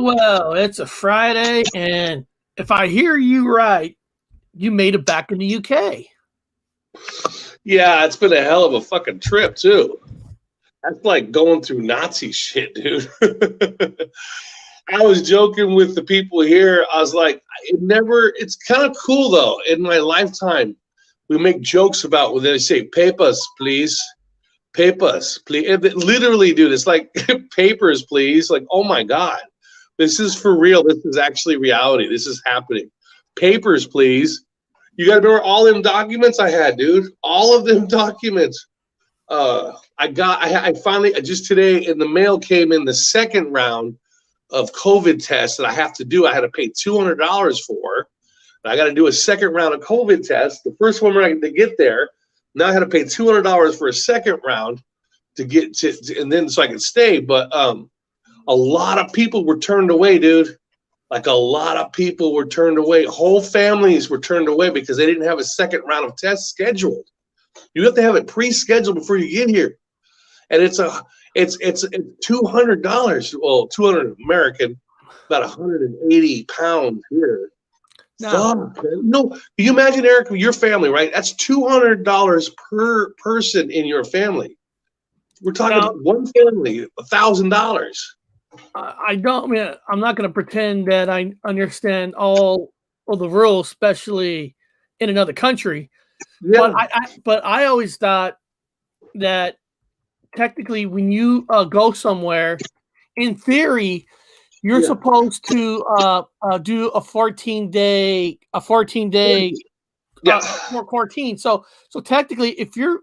Well, it's a Friday, and if I hear you right, you made it back in the UK. Yeah, it's been a hell of a fucking trip, too. That's like going through Nazi shit, dude. I was joking with the people here. I was like, it's kind of cool, though. In my lifetime, we make jokes about when they say, papers, please. Papers, please. Literally, dude, it's like, papers, please. Like, oh, my God. This is for real. This is actually reality. This is happening. Papers, please. You got to remember all them documents I had, dude. All of them documents. I finally, just today in the mail came in the second round of COVID tests that I have to do. I had to pay $200 for. I got to do a second round of COVID tests. The first one to get there. Now I had to pay $200 for a second round to get to, and then so I could stay. But a lot of people were turned away, dude. Like a lot of people were turned away. Whole families were turned away because they didn't have a second round of tests scheduled. You have to have it pre-scheduled before you get here, and it's $200. Well, 200 American, about 180 pounds here. No. No, can you imagine, Eric, your family, right? That's $200 per person in your family. We're talking one family, $1,000. I'm not going to pretend that I understand all of the rules, especially in another country. Yeah. But I always thought that technically when you go somewhere, in theory, you're supposed to do a 14-day quarantine. So technically, if you're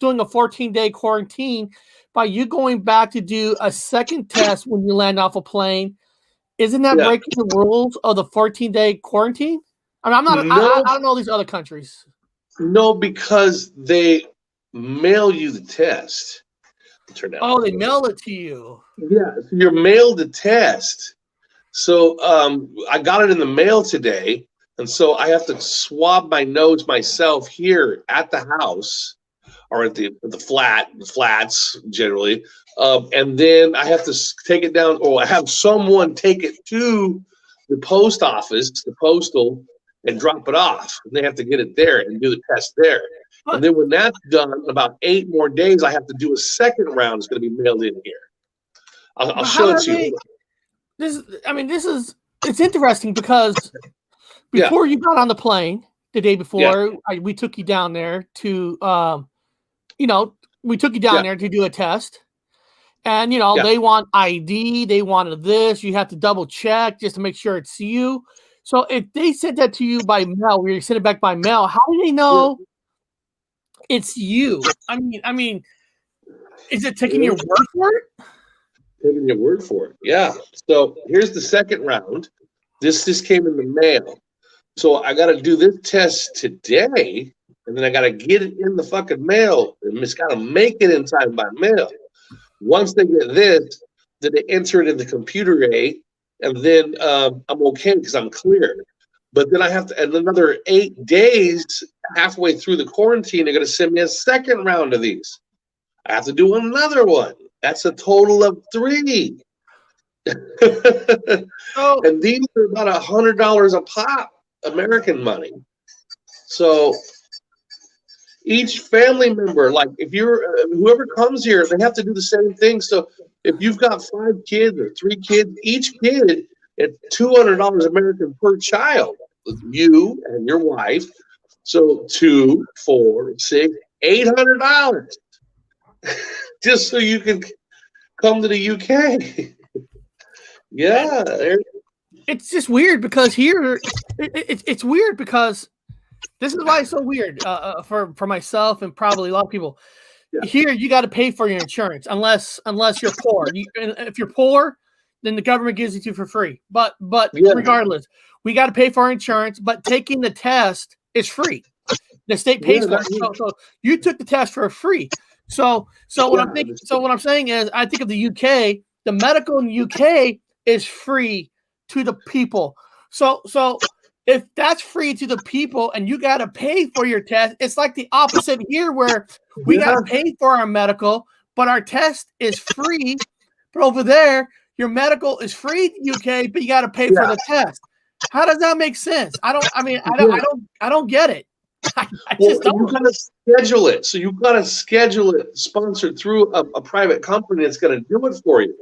doing a 14-day quarantine, by you going back to do a second test when you land off a plane, isn't that breaking the rules of the 14-day quarantine? I mean, I don't know these other countries. No, because they mail you the test. They mail it to you. Yeah, so you're mailed the test. So I got it in the mail today, and so I have to swab my nose myself here at the house or at the flats generally, and then I have to take it down, or I have someone take it to the post office, the postal, and drop it off. And they have to get it there and do the test there. And then when that's done, about 8 more days, I have to do a second round. It's going to be mailed in here. I'll show it to you. It's interesting because before you got on the plane, the day before, we took you down there to, there to do a test. And, they want ID. They wanted this. You have to double check just to make sure it's you. So if they sent that to you by mail, where you sent it back by mail, how do they know it's you? I mean, is it taking your word for it? Taking your word for it, yeah. So here's the second round. This came in the mail. So I got to do this test today, and then I got to get it in the fucking mail, and it's got to make it in time by mail. Once they get this, then they enter it in the computer A, and then I'm okay because I'm clear. But then I have to, and another 8 days, halfway through the quarantine, they're going to send me a second round of these. I have to do another one. That's a total of 3. And these are about $100 a pop, American money. So each family member, like if you're whoever comes here, they have to do the same thing. So if you've got 5 kids or 3 kids, each kid, it's $200 American per child. You and your wife. So 2, 4, 6, $800. Just so you can come to the UK. Yeah. It's just weird because here, it's weird because this is why it's so weird for myself and probably a lot of people. here you got to pay for your insurance unless you're poor. If you're poor, then the government gives it to you for free. But regardless, we got to pay for our insurance. But taking the test is free. The state pays for it. So you took the test for free. So what I'm saying is, I think of the UK. The medical in the UK is free to the people. So if that's free to the people and you got to pay for your test, it's like the opposite here, where we got to pay for our medical, but our test is free. But over there, your medical is free in the UK, but you got to pay for the test. How does that make sense? I don't get it. I just don't. You got to schedule it. So you've got to schedule it sponsored through a private company that's going to do it for you.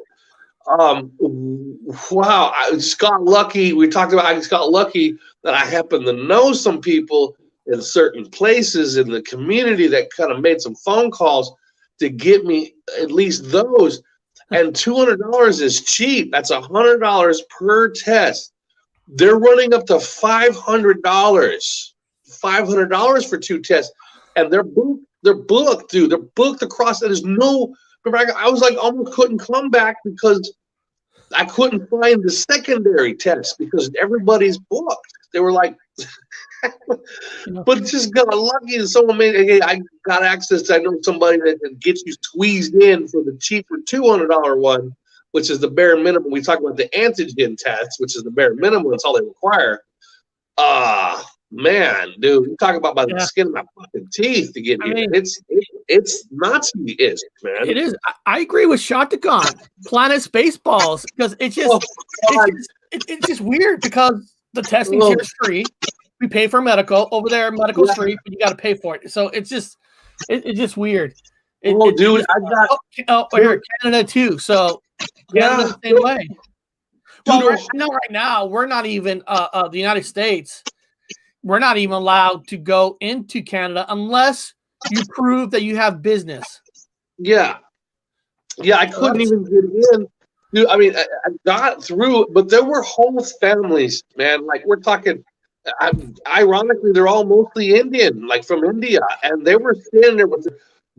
Wow, I just got lucky. We talked about I just got lucky that I happen to know some people in certain places in the community that kind of made some phone calls to get me at least those. And $200 is cheap. That's $100 per test. They're running up to $500. $500 for 2 tests, and they're booked. They're booked, dude. They're booked across. There's no. I was like almost couldn't come back because I couldn't find the secondary test because everybody's booked. They were like, but just got lucky that someone made. Hey, I got access to. I know somebody that gets you squeezed in for the cheaper $200 one, which is the bare minimum. We talk about the antigen test, which is the bare minimum. That's all they require. Man, dude, you talk about by the skin of my fucking teeth to get here. It's Nazi-ish, man. It is. I agree with Shotgun, Planet Spaceballs, because it's just weird because the testing here is free. We pay for medical. Over there, medical's free, but you got to pay for it. So it's just weird. Dude, here Canada too. So Canada's the same way. Well, right now we're not even the United States. We're not even allowed to go into Canada unless you prove that you have business. Yeah, I couldn't even get in. Dude, I mean, I got through, but there were whole families, man. Like we're talking. Ironically, they're all mostly Indian, like from India, and they were standing there with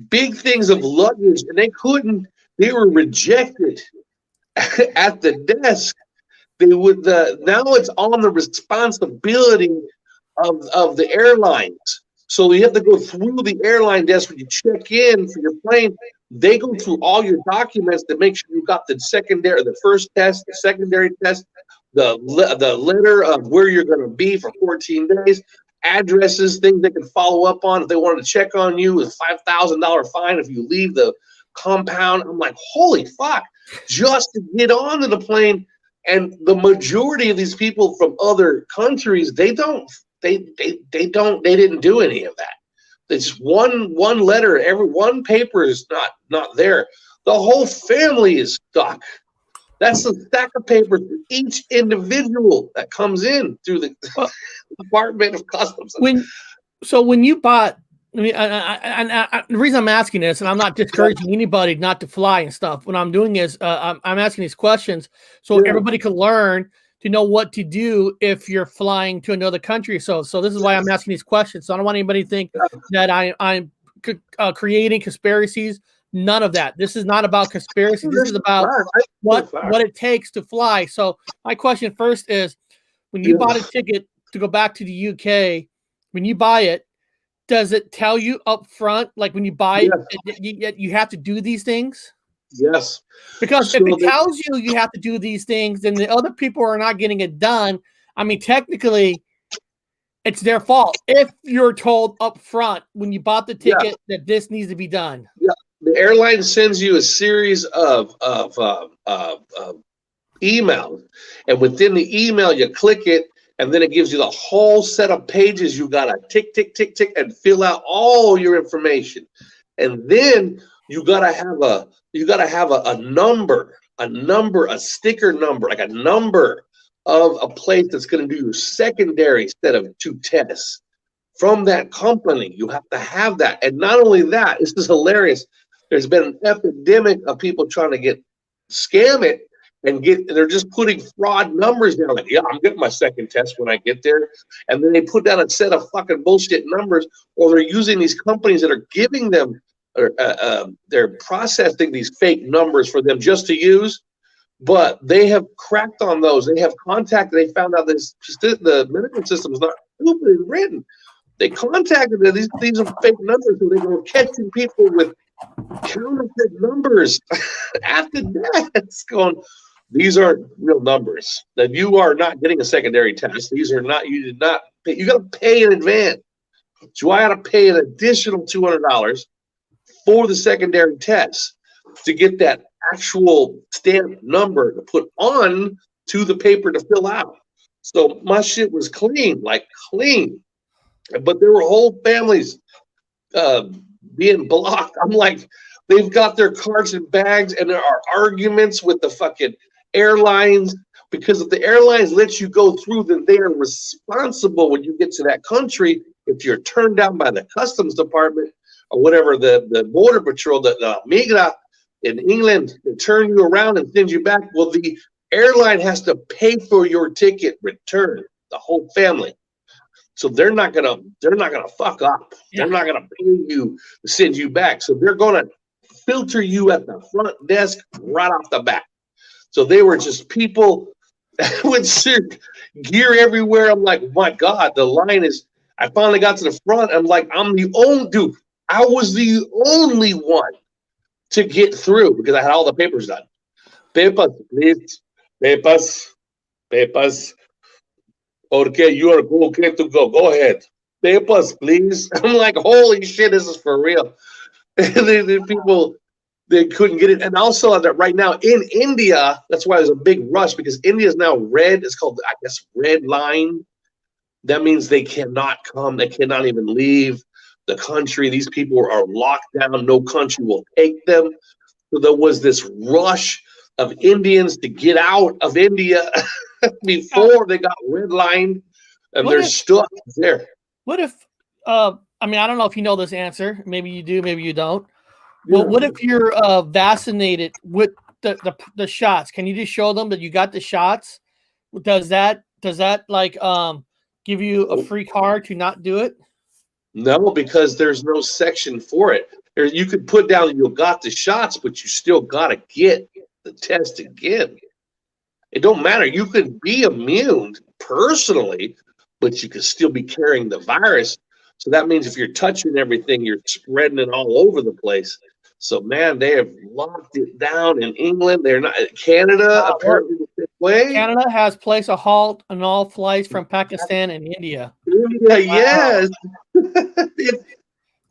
big things of luggage, and they couldn't. They were rejected at the desk. They would. Now it's on the responsibility of the airlines. So you have to go through the airline desk when you check in for your plane. They go through all your documents to make sure you got the first test, the secondary test, the letter of where you're going to be for 14 days, addresses, things they can follow up on if they wanted to check on you, with $5,000 fine if you leave the compound. I'm like, holy fuck, just to get onto the plane. And the majority of these people from other countries, they didn't do any of that. It's one letter, one paper is not there. The whole family is stuck. That's a stack of papers for each individual that comes in through the Department of Customs. When you bought, the reason I'm asking this, and I'm not discouraging anybody not to fly and stuff. What I'm doing is I'm asking these questions so everybody can learn to know what to do if you're flying to another country. So this is why I'm asking these questions. So I don't want anybody to think that I'm creating conspiracies. None of that. This is not about conspiracy. This is about what it takes to fly. So my question first is, when you bought a ticket to go back to the UK, when you buy it, does it tell you up front, like when you buy it, you have to do these things? Yes. Because if it tells you have to do these things, then the other people are not getting it done. I mean, technically, it's their fault if you're told up front when you bought the ticket that this needs to be done. Yeah. The airline sends you a series of emails, and within the email, you click it, and then it gives you the whole set of pages. You gotta tick, tick, tick, tick, and fill out all your information, and then you gotta have a number, a sticker number, like a number of a place that's gonna do your secondary set of 2 tests from that company. You have to have that, and not only that, this is hilarious. There's been an epidemic of people trying to scam it and they're just putting fraud numbers down. Like, I'm getting my second test when I get there. And then they put down a set of fucking bullshit numbers, or they're using these companies that are giving them they're processing these fake numbers for them just to use. But they have cracked on those. They have contacted. They found out the medical system is not stupidly written. They contacted them. These are fake numbers, so they were catching people with counterfeit numbers at the desk. Going, these aren't real numbers. That you are not getting a secondary test. These are not. You did not pay. You got to pay in advance. So I got to pay an additional $200 for the secondary test to get that actual stamp number to put on to the paper to fill out. So my shit was clean, like clean. But there were whole families being blocked. I'm like, they've got their carts and bags, and there are arguments with the fucking airlines, because if the airlines let you go through, then they are responsible when you get to that country. If you're turned down by the customs department or whatever, the border patrol, the migra in England, they turn you around and send you back. Well, the airline has to pay for your ticket return, the whole family. So they're not gonna fuck up. Yeah. They're not gonna pay you to send you back. So they're gonna filter you at the front desk right off the bat. So they were just people with gear everywhere. I'm like, my God, the line is. I finally got to the front. I'm like, I'm the only dude. I was the only one to get through because I had all the papers done. Papers, please. Papers. Okay, you are okay to go. Go ahead. Papers, please. I'm like, holy shit, this is for real. the people, they couldn't get it. And also that right now in India, that's why there's a big rush, because India is now red. It's called, I guess, red line. That means they cannot come. They cannot even leave the country. These people are locked down. No country will take them. So there was this rush of Indians to get out of India before they got redlined, and they're stuck there. What if, I mean, I don't know if you know this answer. Maybe you do, maybe you don't. Well, what if you're vaccinated with the shots? Can you just show them that you got the shots? Does that like give you a free card to not do it? No, because there's no section for it. You could put down you got the shots, but you still got to get the test again. It don't matter. You could be immune personally, but you could still be carrying the virus. So that means if you're touching everything, you're spreading it all over the place. So, man, they have locked it down in England. They're not Canada. Apparently, the same way. Canada has placed a halt on all flights from Pakistan and India. India, yes.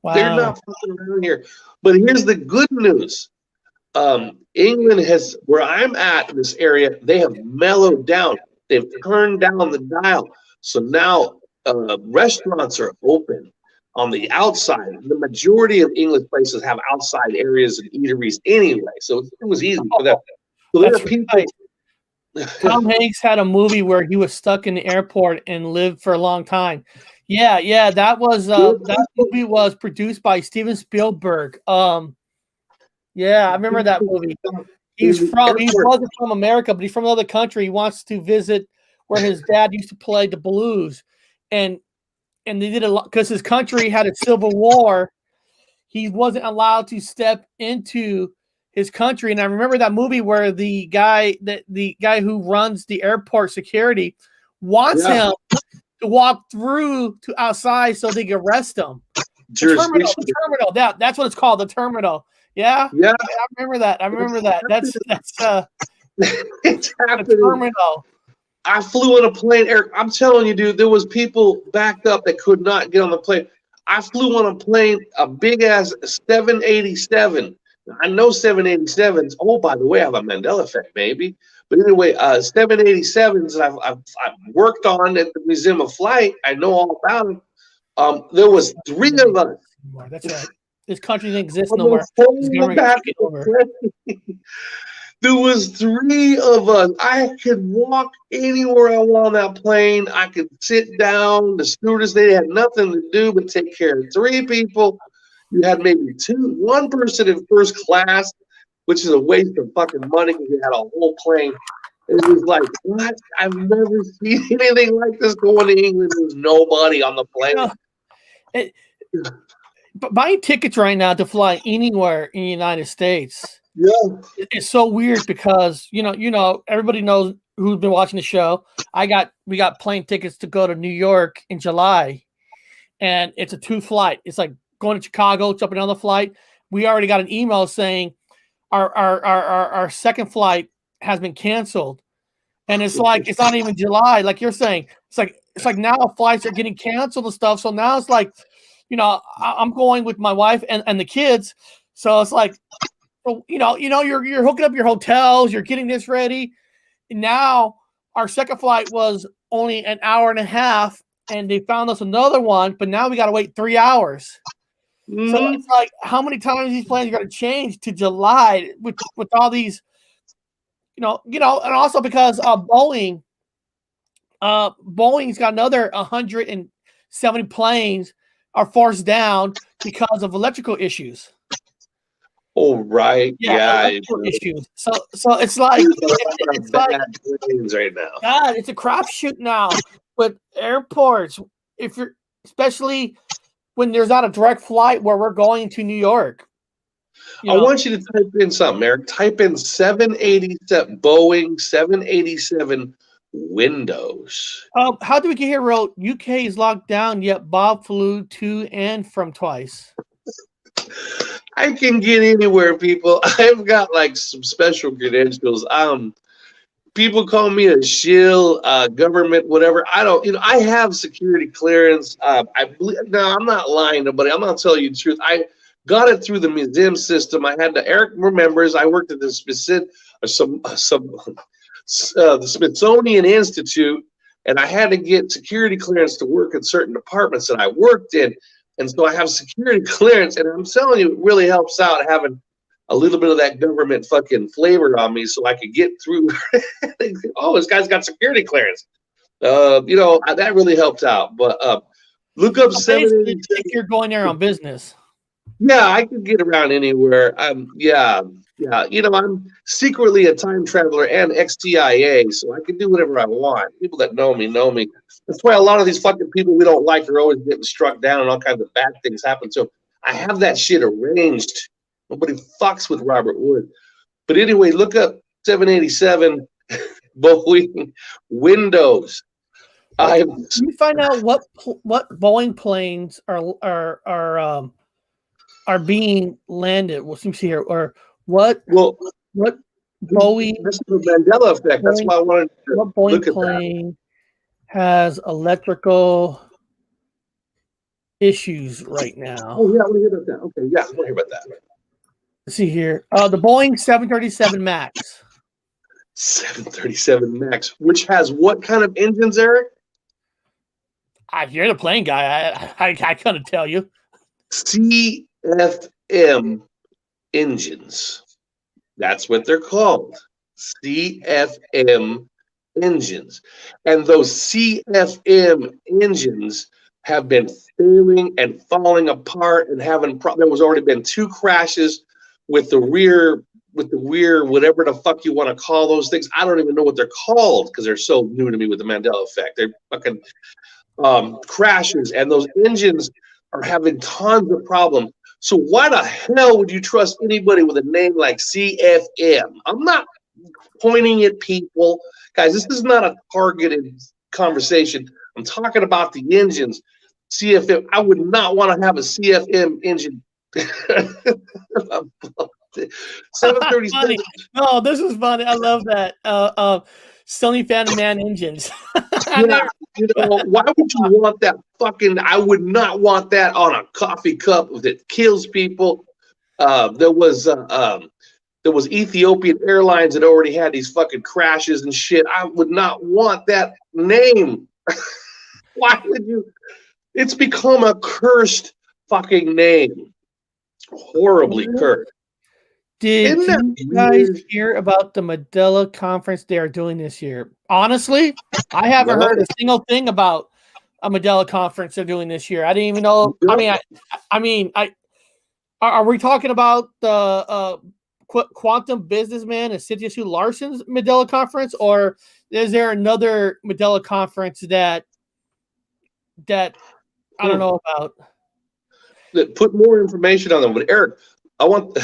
Wow. They're not fucking around here. But here's the good news. England has, where I'm at in this area, they have mellowed down. They've turned down the dial. So now restaurants are open on the outside. The majority of English places have outside areas and eateries anyway. So it was easy for them. So there are people. Right. Tom Hanks had a movie where he was stuck in the airport and lived for a long time. Yeah, that was that movie was produced by Steven Spielberg. Yeah, I remember that movie. He wasn't from America, but he's from another country. He wants to visit where his dad used to play the blues, and they did a lot because his country had a civil war. He wasn't allowed to step into his country, and I remember that movie where the guy who runs the airport security wants him to walk through to outside so they can arrest him. The terminal. That's what it's called. The terminal. Yeah. I remember that. That's it's happening. The terminal. I flew on a plane, Eric. I'm telling you, dude, there was people backed up that could not get on the plane. I flew on a plane, a big ass 787. I know 787s. Oh, by the way, I have a Mandela Effect, baby. But anyway, 787s I've worked on at the Museum of Flight. I know all about them. There was 3 of us. That's right. This country doesn't exist no more. There was 3 of us. I could walk anywhere I want on that plane. I could sit down. The stewardess, they had nothing to do but take care of 3 people. You had maybe 1 person in first class, which is a waste of fucking money because you had a whole plane. It was like, what? I've never seen anything like this going to England. There was nobody on the plane. buying tickets right now to fly anywhere in the United States. Yeah, it's so weird because everybody knows who's been watching the show. We got plane tickets to go to New York in July, and it's a 2 flight. It's like going to Chicago, jumping on the flight. We already got an email saying our second flight has been canceled, and it's like it's not even July. Like you're saying, it's like now flights are getting canceled and stuff. So now it's like, I'm going with my wife and the kids. So it's like, you're hooking up your hotels, you're getting this ready. And now our second flight was only an hour and a half, and they found us another one, but now we got to wait 3 hours. Mm-hmm. So it's like, how many times these plans are going to change to July with all these, and also because Boeing's got another 170 planes are forced down because of electrical issues. Oh, right. Yeah. Issues. So it's like planes right now. God, it's a crapshoot now with airports. Especially when there's not a direct flight where we're going to New York. I want you to type in something, Eric. Type in 787 Boeing 787 Windows. How do we get here? Wrote UK is locked down, yet Bob flew to and from twice. I can get anywhere, people. I've got like some special credentials. People call me a shill, government, whatever. I don't, I have security clearance. I believe, no, I'm not lying to nobody. I'm not telling you the truth. I got it through the museum system. I had to. Eric remembers. I worked at the Smithsonian Institute, and I had to get security clearance to work in certain departments that I worked in. And so I have security clearance, and I'm telling you, it really helps out having a little bit of that government fucking flavor on me so I could get through. Oh, this guy's got security clearance. That really helped out. But look up 787. You're going there on business. Yeah, I could get around anywhere. Yeah. I'm secretly a time traveler and ex-CIA, so I can do whatever I want. People that know me know me. That's why a lot of these fucking people we don't like are always getting struck down and all kinds of bad things happen to them. I have that shit arranged. Nobody fucks with Robert Wood. But anyway, look up 787 Boeing Windows. Let me find out what Boeing planes are being landed. We'll see here, or what Boeing. This is the Mandela effect. That's why I wanted to what Boeing look at plane has electrical issues right now. Oh yeah, I want to hear about that. Okay, yeah, I want to hear about that. Let's see here. The Boeing 737 Max. 737 Max, which has what kind of engines, Eric? You're the plane guy. I couldn't tell you. CFM engines. That's what they're called. CFM engines. And those CFM engines have been failing and falling apart and having there was already been 2 crashes with the rear, whatever the fuck you want to call those things. I don't even know what they're called because they're so new to me with the Mandela effect. They're fucking crashes, and those engines are having tons of problems. So why the hell would you trust anybody with a name like CFM? I'm not pointing at people. Guys, this is not a targeted conversation. I'm talking about the engines. CFM, I would not want to have a CFM engine. 737. No, this is funny. I love that. Sony Phantom Man engines. Yeah, why would you want that fucking? I would not want that on a coffee cup that kills people. There was Ethiopian Airlines that already had these fucking crashes and shit. I would not want that name. Why would you? It's become a cursed fucking name. Horribly cursed. Did you guys hear about the Mandela conference they are doing this year? Honestly, I haven't heard a single thing about a Mandela conference they're doing this year. I didn't even know. Are we talking about the quantum businessman and Cynthia Sue Larson's Mandela conference, or is there another Mandela conference that I don't know about? that put more information on them. But Eric, I want,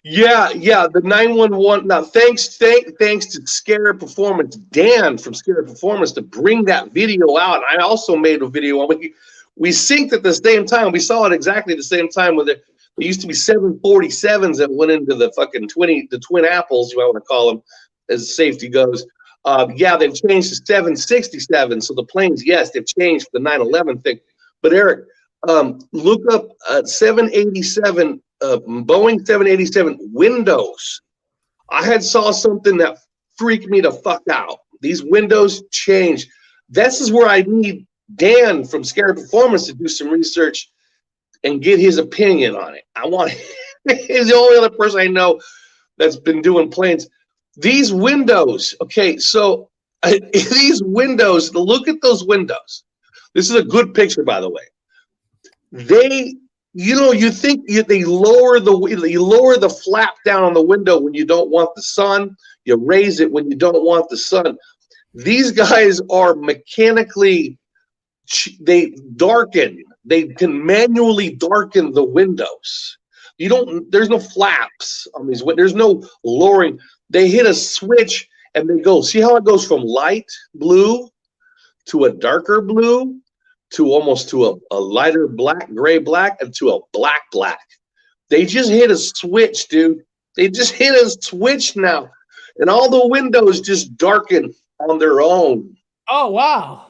yeah, the 911. Now, thanks to Scare Performance, Dan from Scare Performance, to bring that video out. I also made a video on it. We synced at the same time. We saw it exactly the same time. There used to be 747s that went into the fucking the twin apples, you might want to call them, as safety goes. Yeah, they've changed to 767. So the planes, yes, they've changed for the 9/11 thing. But Eric, look up 787, Boeing 787 windows. I had saw something that freaked me the fuck out. These windows changed. This is where I need Dan from Scary Performance to do some research and get his opinion on it. I want he's the only other person I know that's been doing planes. These windows, okay, so these windows, look at those windows. This is a good picture, by the way. They, you think they lower the flap down on the window when you don't want the sun. You raise it when you don't want the sun. These guys are mechanically, they can manually darken the windows. There's no flaps on these windows. There's no lowering. They hit a switch and they go. See how it goes from light blue to a darker blue to almost to a lighter black, gray black, and to a black black. They just hit a switch, dude. They just hit a switch now. And all the windows just darken on their own. Oh, wow.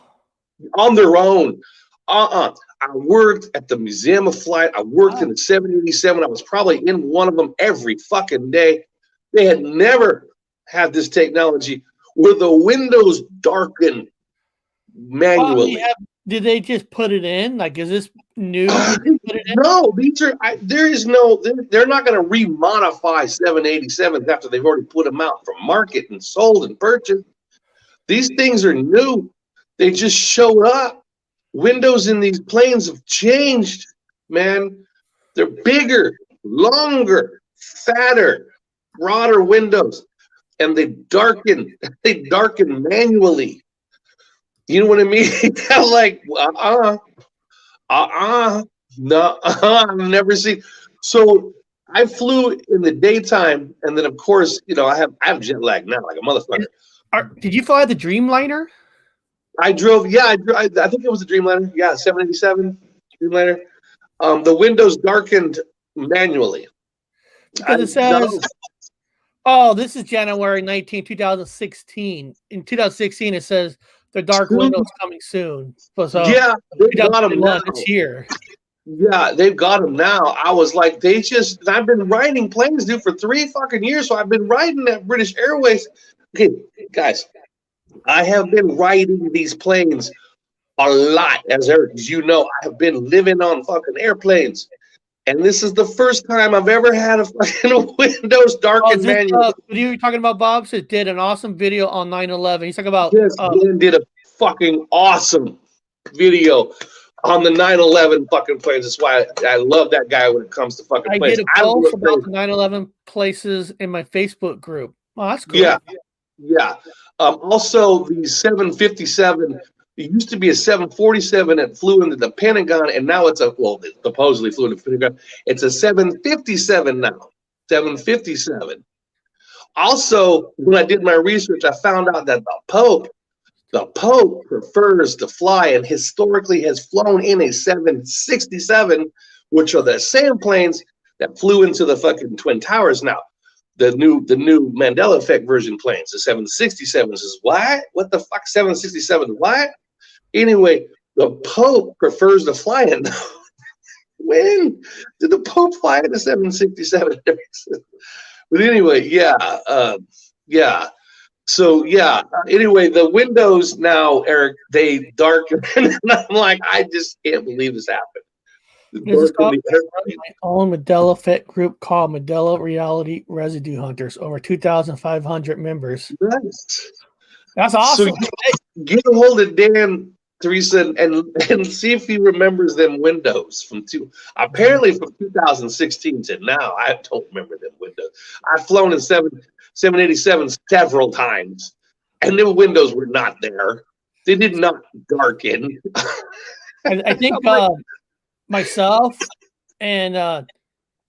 On their own. I worked at the Museum of Flight. I worked in the 787. I was probably in one of them every fucking day. They had never had this technology where the windows darken manually. Did they just put it in? Like, is this new? No, these are. They're not going to remodify 787s after they've already put them out for market and sold and purchased. These things are new. They just showed up. Windows in these planes have changed, man. They're bigger, longer, fatter, broader windows, and they darken. They darken manually. You know what I mean? Like, no, I've never seen. So I flew in the daytime, and then of course, I have jet lag now, like a motherfucker. Did you fly the Dreamliner? I drove. Yeah, I think it was a Dreamliner. Yeah, 787 Dreamliner. The windows darkened manually. Because it says, this is January 19, 2016. In 2016, it says the dark windows coming soon. So yeah, they got them now. It's here. Yeah, they've got them now. I was like, I've been riding planes, dude, for 3 fucking years. So I've been riding that British Airways. Okay, guys, I have been riding these planes a lot, as Eric, as you know. I have been living on fucking airplanes. And this is the first time I've ever had a fucking windows darkened manually. What are you talking about, Bob? So did an awesome video on 9/11. He's talking about. Yes, Dan did a fucking awesome video on the 9/11 fucking planes. That's why I love that guy when it comes to fucking planes. I did a post about the 9/11 places in my Facebook group. Oh, that's cool. Yeah. Also, the 757. It used to be a 747 that flew into the Pentagon, and now it supposedly flew into the Pentagon. It's a 757 now. 757. Also, when I did my research, I found out that the Pope prefers to fly and historically has flown in a 767, which are the same planes that flew into the fucking Twin Towers now. The new Mandela Effect version planes, the 767s is what? What the fuck? 767 what? Anyway, the Pope prefers to fly in. When did the Pope fly in the 767? But anyway, yeah. So yeah. Anyway, the windows now, Eric, they darken, and I'm like, I just can't believe this happened. This is called my own Mandela Effect group called Mandela Reality Residue Hunters. Over 2,500 members. Nice. That's awesome. So get a hold of Dan, Teresa, and see if he remembers them windows from 2016 to now. I don't remember them windows. I've flown in 787 several times, and the windows were not there. They did not darken. I think myself and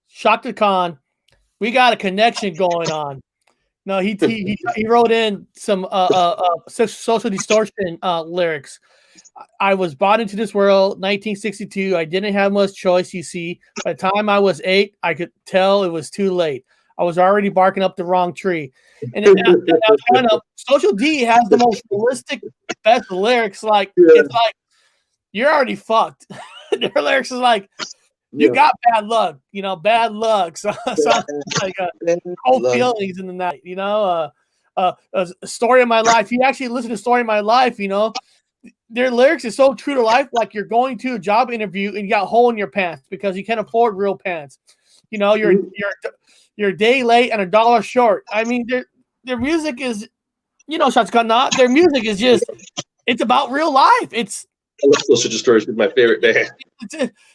Shaka Khan, we got a connection going on. No, he wrote in some social distortion lyrics. I was brought into this world, 1962. I didn't have much choice, you see. By the time I was 8, I could tell it was too late. I was already barking up the wrong tree. And Social D has the most realistic, best lyrics. Like, it's like, you're already fucked. Their lyrics is like, you got bad luck, bad luck. So like cold feelings in the night, a story of my life. You actually listen to Story of My Life, their lyrics is so true to life. Like, you're going to a job interview and you got a hole in your pants because you can't afford real pants. You're a day late and $1 short. I mean, their music is, Shotgun, their music is just, it's about real life. It's Social Distortion is my favorite band.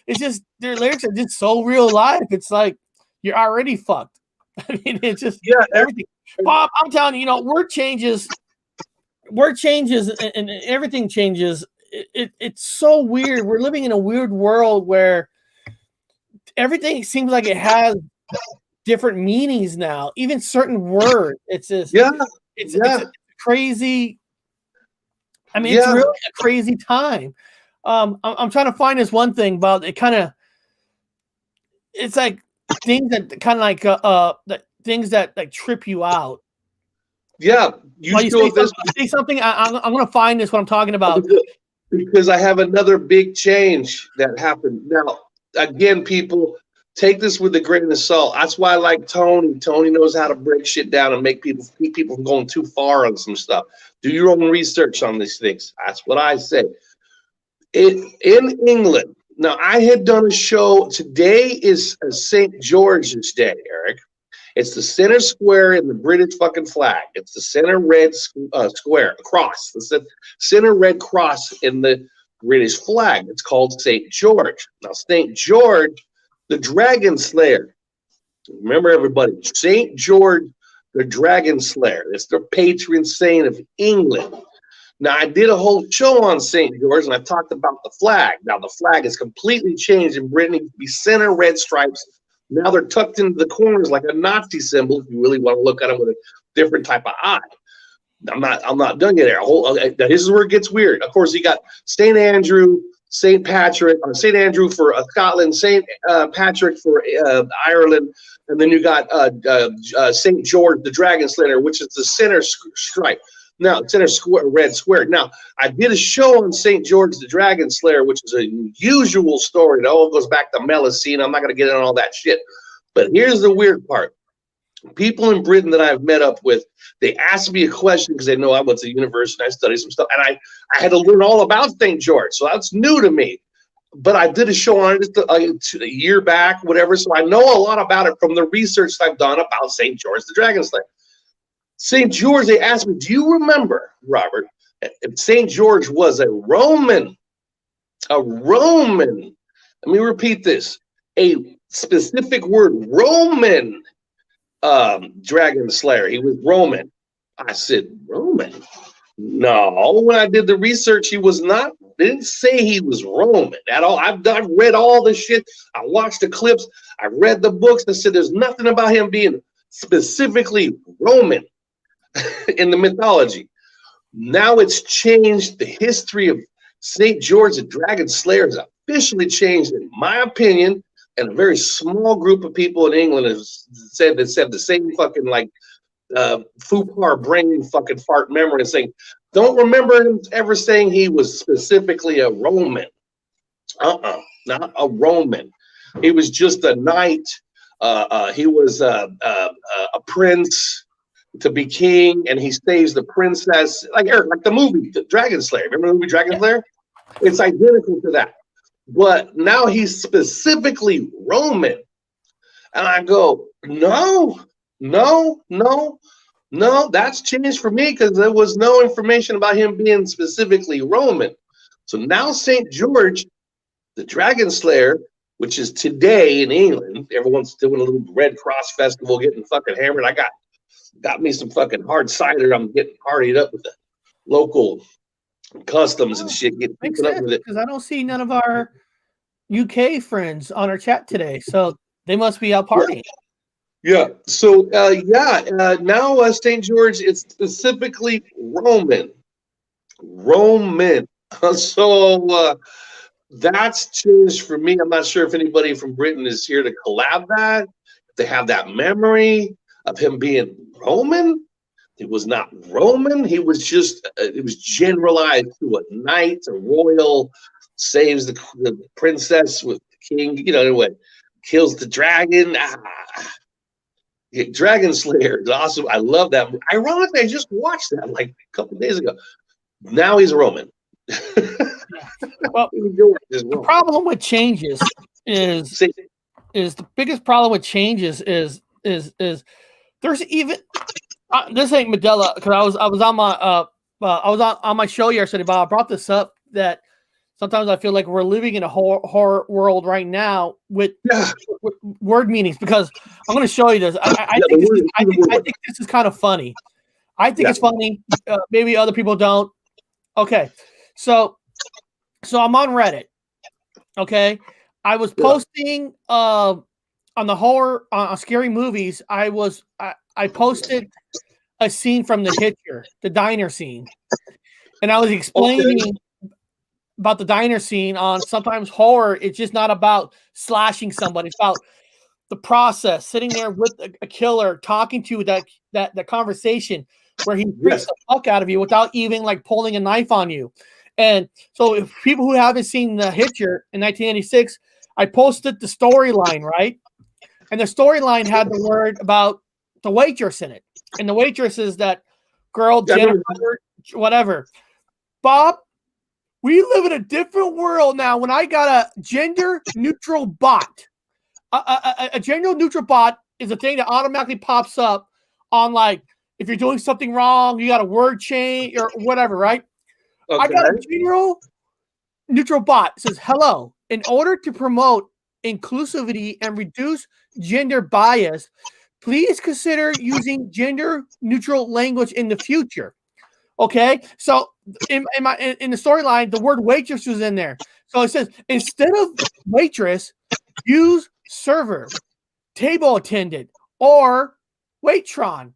It's just their lyrics are just so real life. It's like you're already fucked. I mean, it's just everything. Bob, I'm telling you, word changes, and everything changes. It's so weird. We're living in a weird world where everything seems like it has different meanings now. Even certain words. It's just it's crazy. I mean, it's really a crazy time. I'm trying to find this one thing about it. It's like things that kind of like things that like trip you out. Yeah, you say something. I'm going to find this. What I'm talking about, because I have another big change that happened. Now, again, people take this with a grain of salt. That's why I like Tony. Tony knows how to break shit down and keep people from going too far on some stuff. Do your own research on these things. That's what I say. In England, now I had done a show. Today is St. George's Day, Eric. It's the center square in the British fucking flag. It's the center red square, cross. The center red cross in the British flag. It's called St. George. Now, St. George, the Dragon Slayer. Remember, everybody, St. George, the Dragon Slayer. It's the patron saint of England. Now, I did a whole show on St. George, and I talked about the flag. Now, the flag has completely changed in Britain. It used to be center red stripes. Now they're tucked into the corners like a Nazi symbol. If you really want to look at them with a different type of eye. I'm not done yet. This is where it gets weird. Of course, you got St. Andrew, St. Patrick, or St. Andrew for Scotland, St. Patrick for Ireland, and then you got St. George, the Dragon Slayer, which is the center stripe. Now, center square, red square. Now, I did a show on St. George, the Dragon Slayer, which is a usual story. It all goes back to Melusine. I'm not going to get into all that shit. But here's the weird part. People in Britain that I've met up with, they ask me a question because they know I went to university and I studied some stuff. And I had to learn all about St. George. So that's new to me. But I did a show on it a year back, whatever. So I know a lot about it from the research I've done about St. George, the Dragon Slayer. St. George, they asked me, do you remember, Robert, if St. George was a Roman? Let me repeat this. A specific word, Roman Dragon Slayer. He was Roman. I said, Roman? No, when I did the research, he was not. They didn't say he was Roman at all. I've read all the shit. I watched the clips. I read the books. I said, there's nothing about him being specifically Roman in the mythology. Now it's changed. The history of St. George, the Dragon Slayer, has officially changed, in my opinion, and a very small group of people in England have said the same fucking like FUPAR brain fucking fart memory and saying, don't remember him ever saying he was specifically a Roman. Not a Roman. He was just a knight. He was a prince to be king, and he saves the princess, like the movie, the Dragon Slayer. Remember the movie Dragon Slayer? It's identical to that. But now he's specifically Roman. And I go, no, that's changed for me because there was no information about him being specifically Roman. So now St. George, the Dragon Slayer, which is today in England, everyone's doing a little Red Cross festival, getting fucking hammered. I got me some fucking hard cider. I'm getting partied up with the local customs and shit. Getting makes sense, up with it because I don't see none of our UK friends on our chat today, so they must be out partying. Yeah. So now St. George, it's specifically Roman. So that's changed for me. I'm not sure if anybody from Britain is here to collab that. If they have that memory of him being Roman. It was not Roman. He was just, it was generalized to a knight, a royal, saves the princess with the king, anyway, kills the dragon. Dragon Slayer is awesome. I love that. Ironically, I just watched that like a couple of days ago. Now he's a Roman. Well, the problem with changes is the biggest problem with changes is there's even this ain't Mandela, because I was on my on my show yesterday, but I brought this up that sometimes I feel like we're living in a horror world right now with word meanings, because I'm going to show you this. I think this is kind of funny. I think it's funny. Maybe other people don't. Okay, so I'm on Reddit. Okay, I was posting on the horror on scary movies. I posted a scene from The Hitcher, the diner scene, and I was explaining about the diner scene on sometimes horror. It's just not about slashing somebody. It's about the process, sitting there with a killer, talking to you, that conversation where he freaks the fuck out of you without even like pulling a knife on you. And so if people who haven't seen The Hitcher in 1986, I posted the storyline, right? And the storyline had the word about the waitress in it. And the waitress is that girl, Jennifer, whatever. Bob, we live in a different world now when I got a gender-neutral bot. A gender-neutral bot is a thing that automatically pops up on, like, if you're doing something wrong, you got a word change or whatever, right? Okay. I got a gender-neutral bot. It says, hello. In order to promote inclusivity and reduce gender bias, please consider using gender-neutral language in the future. Okay, so in the storyline, the word waitress was in there. So it says, instead of waitress, use server, table attendant, or waitron.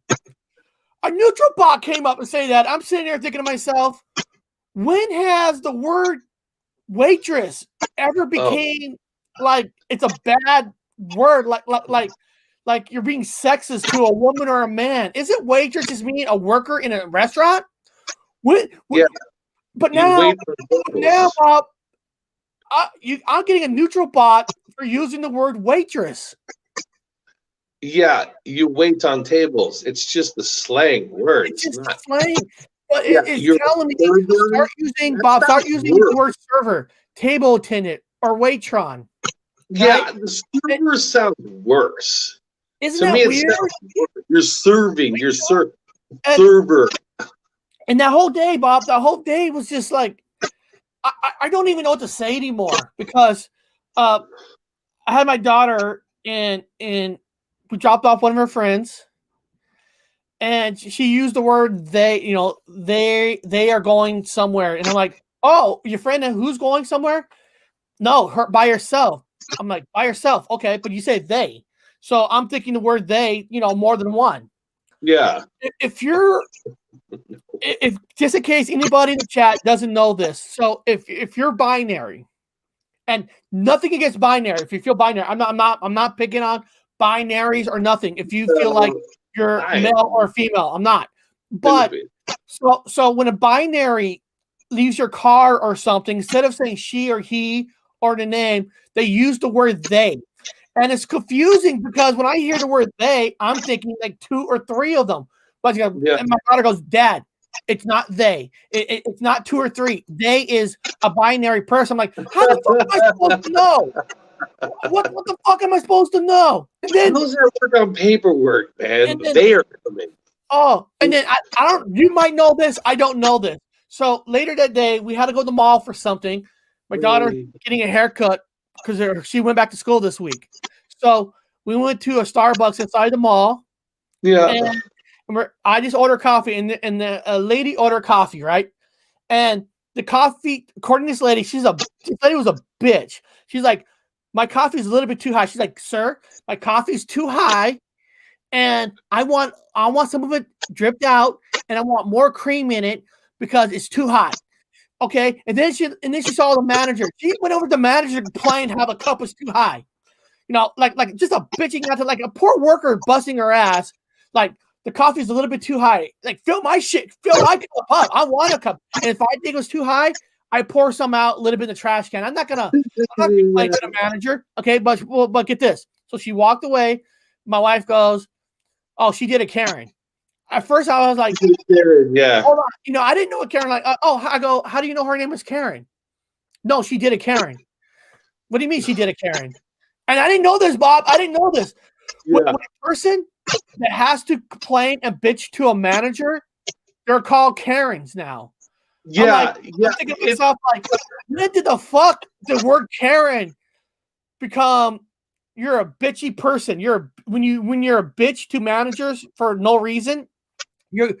A neutral bot came up and say that. I'm sitting there thinking to myself, when has the word waitress ever became like it's a bad word, like you're being sexist to a woman or a man? Isn't waitress just mean a worker in a restaurant? But now, I'm getting a neutral bot for using the word waitress. Yeah, you wait on tables. It's just the slang word. It's just slang. But it's telling me start using the word server, table attendant, or waitron. Yeah, right? The server sounds worse. Isn't that weird? You're serving. You're server. And that whole day, Bob, the whole day was just like, I don't even know what to say anymore, because I had my daughter and we dropped off one of her friends, and she used the word they, they are going somewhere. And I'm like, oh, your friend who's going somewhere? No, her by herself. I'm like, by herself. Okay, but you say they. So I'm thinking the word they, more than one. Yeah. If just in case anybody in the chat doesn't know this, so if you're binary, and nothing against binary, if you feel binary, I'm not picking on binaries or nothing. If you feel like you're male or female, I'm not. But so when a binary leaves your car or something, instead of saying she or he or the name, they use the word they. And it's confusing because when I hear the word they, I'm thinking like 2 or 3 of them. But and my daughter goes, Dad, it's not they. It's not 2 or 3. They is a binary person. I'm like, how the fuck am I supposed to know? What the fuck am I supposed to know? And then those are work on paperwork, man. They are coming. Oh, and then I don't. You might know this. I don't know this. So later that day, we had to go to the mall for something. My daughter getting a haircut because she went back to school this week. So we went to a Starbucks inside the mall. Yeah. And I just ordered coffee, and the lady ordered coffee, right? And the coffee, according to this lady, this lady was a bitch. She's like, my coffee's a little bit too high. She's like, sir, my coffee's too high, and I want some of it dripped out, and I want more cream in it because it's too hot. Okay, and then she saw the manager. She went over to the manager and complained how the cup was too high. You know, like just a bitching out to like a poor worker busting her ass. Like, the coffee's a little bit too high. Like, fill my cup up. I want a cup. And if I think it was too high, I pour some out a little bit in the trash can. I'm not complaining to the manager. Okay, but get this. So she walked away. My wife goes, oh, she did a Karen. At first, I was like, Karen, yeah. Hold on. You know, I didn't know a Karen. Like, I go, how do you know her name was Karen? No, she did a Karen. What do you mean she did a Karen? And I didn't know this, Bob. I didn't know this. Yeah. When a person that has to complain and bitch to a manager, they're called Karens now. Yeah. I'm thinking to myself, like, when did the fuck the word Karen become you're a bitchy person? When you're a bitch to managers for no reason, you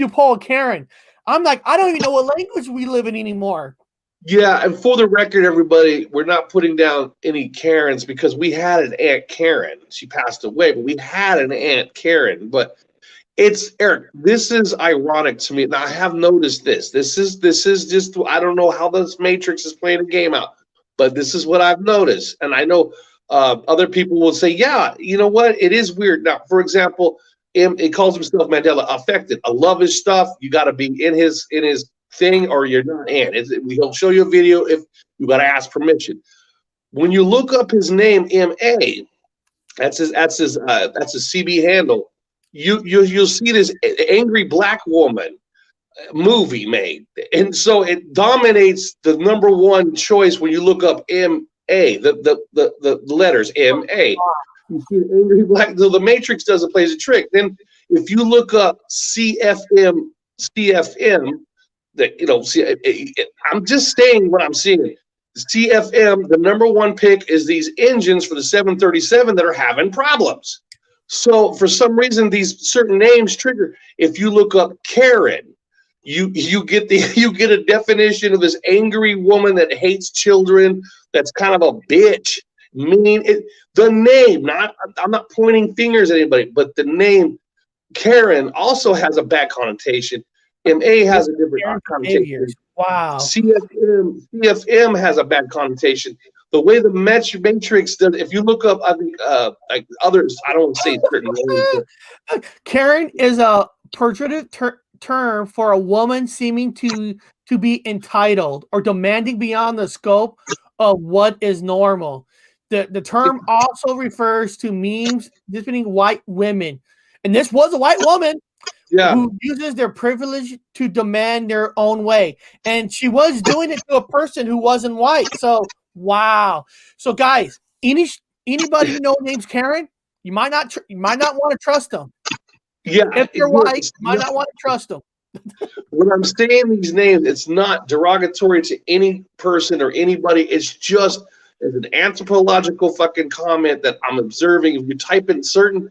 pull a Karen. I'm like, I don't even know what language we live in anymore. Yeah, and for the record, everybody, we're not putting down any Karens because we had an Aunt Karen. She passed away, but we had an Aunt Karen. But it's Eric. This is ironic to me. Now I have noticed this. This is just, I don't know how this Matrix is playing a game out, but this is what I've noticed, and I know other people will say, yeah, you know what? It is weird. Now, for example, it calls himself Mandela Affected. I love his stuff. You got to be in his thing or you're not in. He'll show you a video if you got to ask permission. When you look up his name, M.A., that's his CB handle. You'll see this angry black woman movie made, and so it dominates the number one choice when you look up M.A. the letters M.A. You see the angry black. So the Matrix doesn't play a trick. Then if you look up CFM. That, you know, I'm just saying what I'm seeing. CFM, the number one pick is these engines for the 737 that are having problems. So for some reason, these certain names trigger. If you look up Karen, you get a definition of this angry woman that hates children. That's kind of a bitch. The name. I'm not pointing fingers at anybody, but the name Karen also has a bad connotation. MA has a different connotation. Wow. CFM has a bad connotation. The way the Matrix does, if you look up, I think, like others, I don't want to say certain names. Karen is a pejorative term for a woman seeming to be entitled or demanding beyond the scope of what is normal. The term also refers to memes depicting white women, and this was a white woman. Yeah. Who uses their privilege to demand their own way. And she was doing it to a person who wasn't white. So, wow. So, guys, anybody you know named Karen, you might not want to trust them. Yeah. If you're white, you might not want to trust them. When I'm saying these names, it's not derogatory to any person or anybody. It's just as an anthropological fucking comment that I'm observing. If you type in certain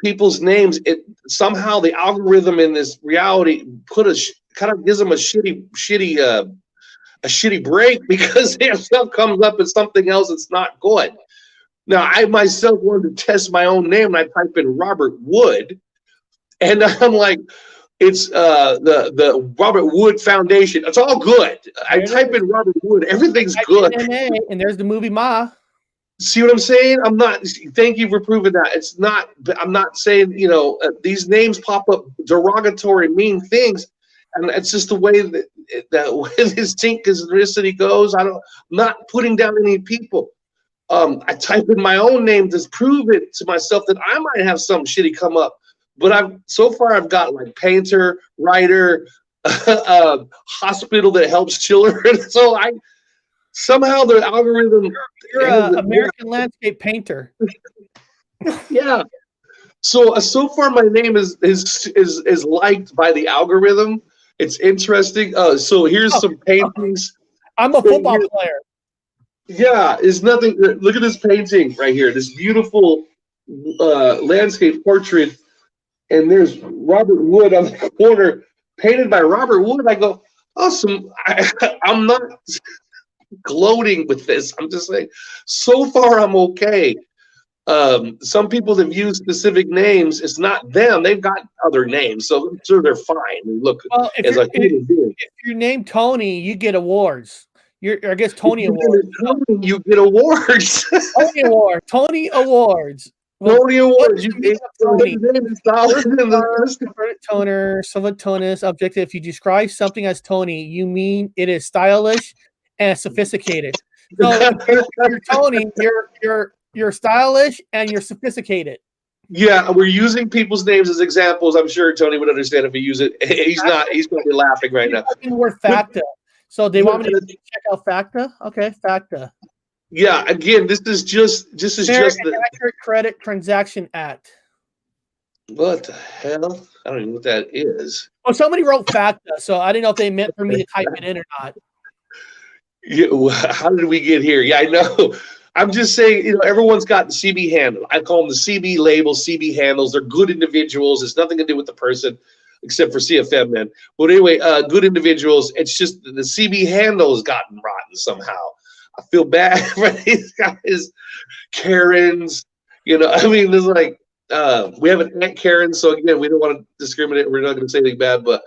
people's names, it somehow the algorithm in this reality kind of gives them a shitty break because their stuff comes up as something else that's not good. Now, I myself wanted to test my own name, and I type in Robert Wood, and I'm like, it's the Robert Wood Foundation. It's all good. I type in Robert Wood, everything's good. And there's the movie Ma. See what I'm saying? I'm not. Thank you for proving that. It's not. I'm not saying, you know, these names pop up derogatory, mean things, and it's just the way that this synchronicity goes. I'm not putting down any people. I type in my own name to prove it to myself that I might have something shitty come up. But I've got like painter, writer, hospital that helps children. So somehow the algorithm. You're an American landscape painter. Yeah. So far my name is liked by the algorithm. It's interesting. So here's some paintings. I'm a football player. Yeah, it's nothing. Look at this painting right here. This beautiful landscape portrait, and there's Robert Wood on the corner, painted by Robert Wood. I go, awesome. I'm not. gloating with this. I'm just saying, so far I'm okay. Some people have used specific names. It's not them. They've got other names, so I'm sure they're fine. Look, well, if you're named Tony, you get awards. I guess Tony Awards. Tony, you get awards. Tony Award. Tony Awards. Well, Tony Awards. Tony. Toner, somewhat tonus, objective. If you describe something as Tony, you mean it is stylish and sophisticated. So you're Tony, you're stylish and you're sophisticated. Yeah, we're using people's names as examples. I'm sure Tony would understand if he used it. He's probably laughing right now. The word facta. So they want me to check out facta? Okay, facta. Yeah, again, this is just the Accurate Credit Transaction Act. What the hell? I don't even know what that is. Oh, somebody wrote facta, so I didn't know if they meant for me to type it in or not. Yeah, how did we get here? Yeah, I know. I'm just saying, everyone's got the CB handle. I call them the CB labels, CB handles. They're good individuals. It's nothing to do with the person, except for CFM, man. But anyway, good individuals. It's just the CB handle has gotten rotten somehow. I feel bad for these guys, Karens. I mean, there's like, we have an Aunt Karen, so again, we don't want to discriminate. We're not going to say anything bad, but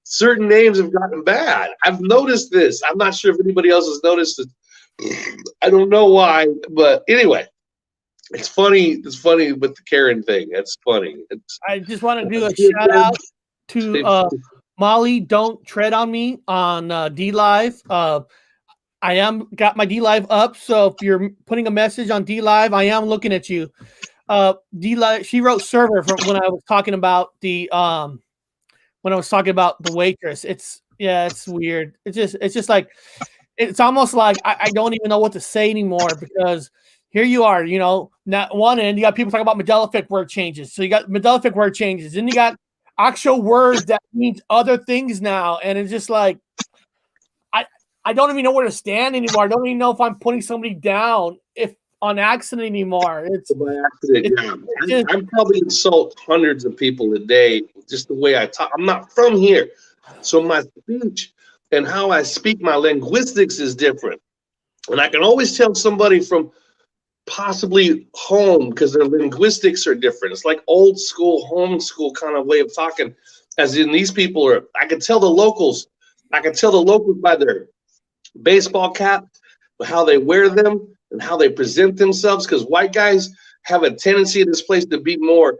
certain names have gotten bad. I've noticed this. I'm not sure if anybody else has noticed it. I don't know why, but anyway, it's funny. It's funny with the Karen thing. It's funny. I just want to do a shout out to Molly. Don't tread on me on D Live. I am got my D Live up, so if you're putting a message on D Live, I am looking at you. D Live. She wrote server from when I was talking about the waitress. It's weird. It's just like. It's almost like I don't even know what to say anymore because here you are, not one end, you got people talking about Mandela Effect word changes. So you got Mandela Effect word changes. Then you got actual words that means other things now. And it's just like, I don't even know where to stand anymore. I don't even know if I'm putting somebody down if on accident anymore. It's by accident, yeah. I probably insult hundreds of people a day, just the way I talk. I'm not from here. So my speech and how I speak, my linguistics is different. And I can always tell somebody from possibly home because their linguistics are different. It's like old school, home school kind of way of talking, as in these people are, I can tell the locals. I can tell the locals by their baseball cap, how they wear them and how they present themselves, because white guys have a tendency in this place to be more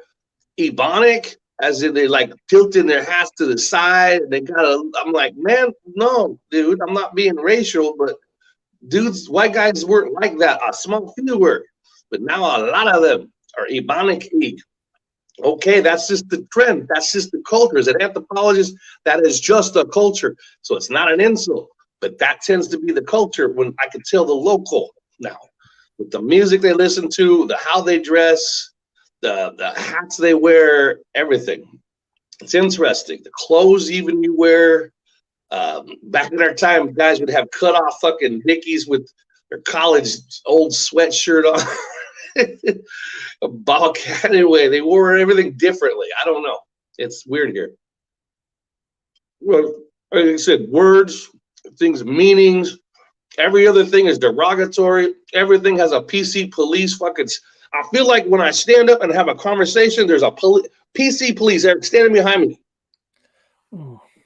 ebonic, as in they like tilting their hats to the side. They I'm like, man, no, dude, I'm not being racial, but dudes, white guys weren't like that. A small few were, but now a lot of them are ebonic. Okay, that's just the trend. That's just the culture. As an anthropologist, that is just a culture. So it's not an insult, but that tends to be the culture when I can tell the local now with the music they listen to, how they dress, the hats they wear, everything. It's interesting. The clothes even you wear. Back in our time, guys would have cut off fucking Dickies with their college old sweatshirt on. A ball cap. Anyway, they wore everything differently. I don't know. It's weird here. Well, like I said, words, things, meanings. Every other thing is derogatory. Everything has a PC police fucking. I feel like when I stand up and have a conversation, there's a PC police standing behind me.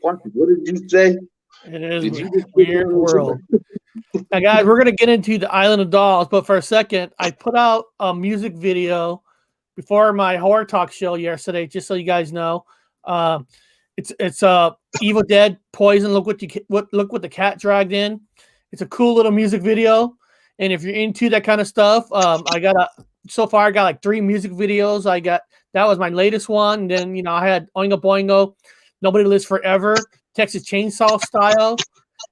What did you say? It is a weird world. Now, guys, we're going to get into the Island of Dolls, but for a second, I put out a music video before my horror talk show yesterday, just so you guys know. It's Evil Dead Poison. Look what the cat dragged in. It's a cool little music video, and if you're into that kind of stuff, so far I got like 3 music videos. That was my latest one. And then I had Oingo Boingo, Nobody Lives Forever, Texas Chainsaw Style.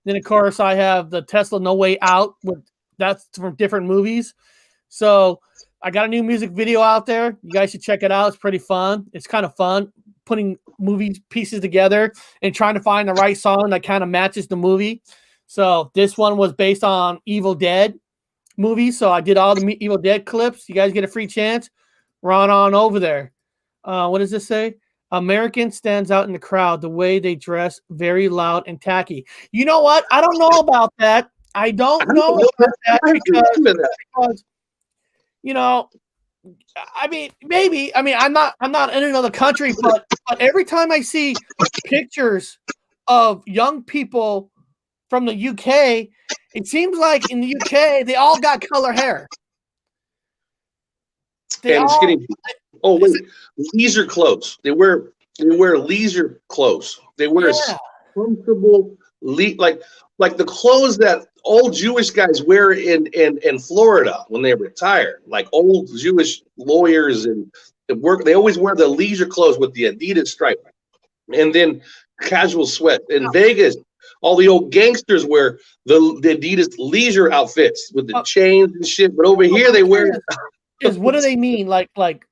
Then of course I have the Tesla No Way Out. That's from different movies. So I got a new music video out there. You guys should check it out. It's pretty fun. It's kind of fun putting movie pieces together and trying to find the right song that kind of matches the movie. So this one was based on Evil Dead movie. So I did all the Evil Dead clips. You guys get a free chance. Run on over there. What does this say? American stands out in the crowd. The way they dress, very loud and tacky. You know what? I don't know about that. I don't know about that because you know, I mean, maybe. I mean, I'm not in another country, but every time I see pictures of young people from the UK, it seems like in the UK they all got color hair. Oh wait, leisure clothes. They wear leisure clothes. They wear comfortable like the clothes that old Jewish guys wear in Florida when they retire. Like old Jewish lawyers and work, they always wear the leisure clothes with the Adidas stripe, and then casual sweat. In Vegas, all the old gangsters wear the Adidas leisure outfits with the chains and shit. But over here, they wear. What do they mean? Like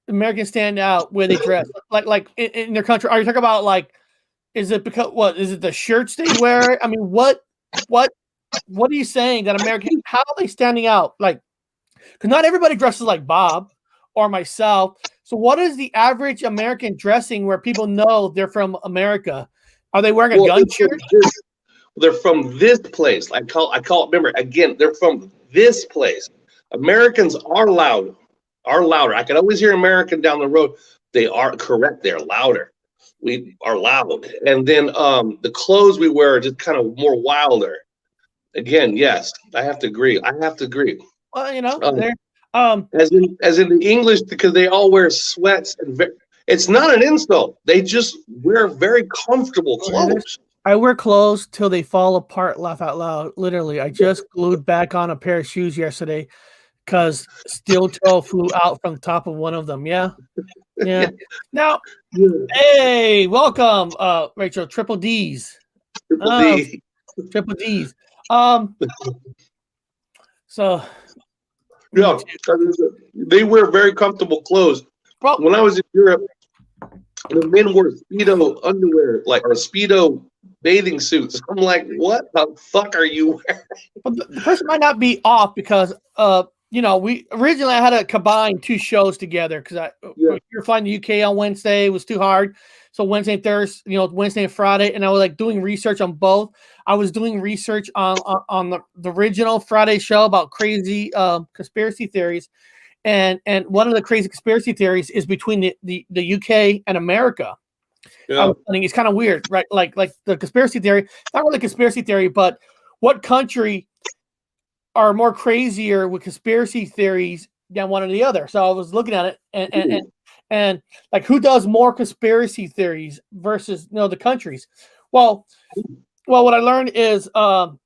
Americans stand out where they dress, like in their country. Are you talking about like? Is it because what? Is it the shirts they wear? I mean, what are you saying that Americans? How are they standing out? Like, because not everybody dresses like Bob or myself. So, what is the average American dressing where people know they're from America? Are they wearing a gun shirt? They're from this place. I call it. Remember, again, they're from this place. Americans are loud. Are louder. I can always hear American down the road. They are correct. They're louder. We are loud. And then the clothes we wear are just kind of more wilder. Again, yes, I have to agree. Well, you know, as in the English, because they all wear sweats and it's not an insult. They just wear very comfortable clothes. I wear clothes till they fall apart. Laugh out loud. Literally, I just glued back on a pair of shoes yesterday because steel toe flew out from the top of one of them. Yeah. Now, hey, welcome, Rachel. Triple D's. Triple D's. So yeah, they wear very comfortable clothes. When I was in Europe, the men wore Speedo underwear, or Speedo bathing suits. I'm like, what the fuck are you wearing? Well, the person might not be off because we originally I had to combine two shows together because we were flying the UK on Wednesday. It was too hard. So Wednesday and Thursday, Wednesday and Friday, and I was like doing research on both. I was doing research on the original Friday show about crazy conspiracy theories, and one of the crazy conspiracy theories is between the UK and America. Yeah. I think it's kind of weird, right? Like the conspiracy theory, not really conspiracy theory, but what country are more crazier with conspiracy theories than one or the other? So I was looking at it and like who does more conspiracy theories versus the countries. Well, what I learned is America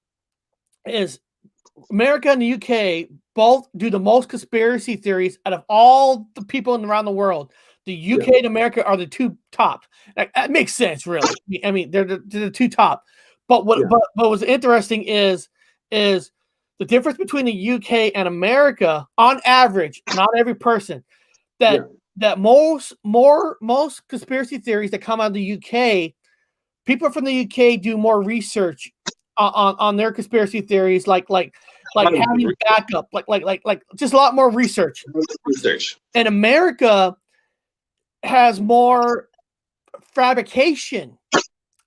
and the UK both do the most conspiracy theories out of all the people around the world. The UK and America are the two top. That makes sense, really. I mean, they're the two top. But what was interesting is the difference between the UK and America, on average, not every person, that most conspiracy theories that come out of the UK, people from the UK do more research on their conspiracy theories, like having backup, like just a lot more research. And America has more fabrication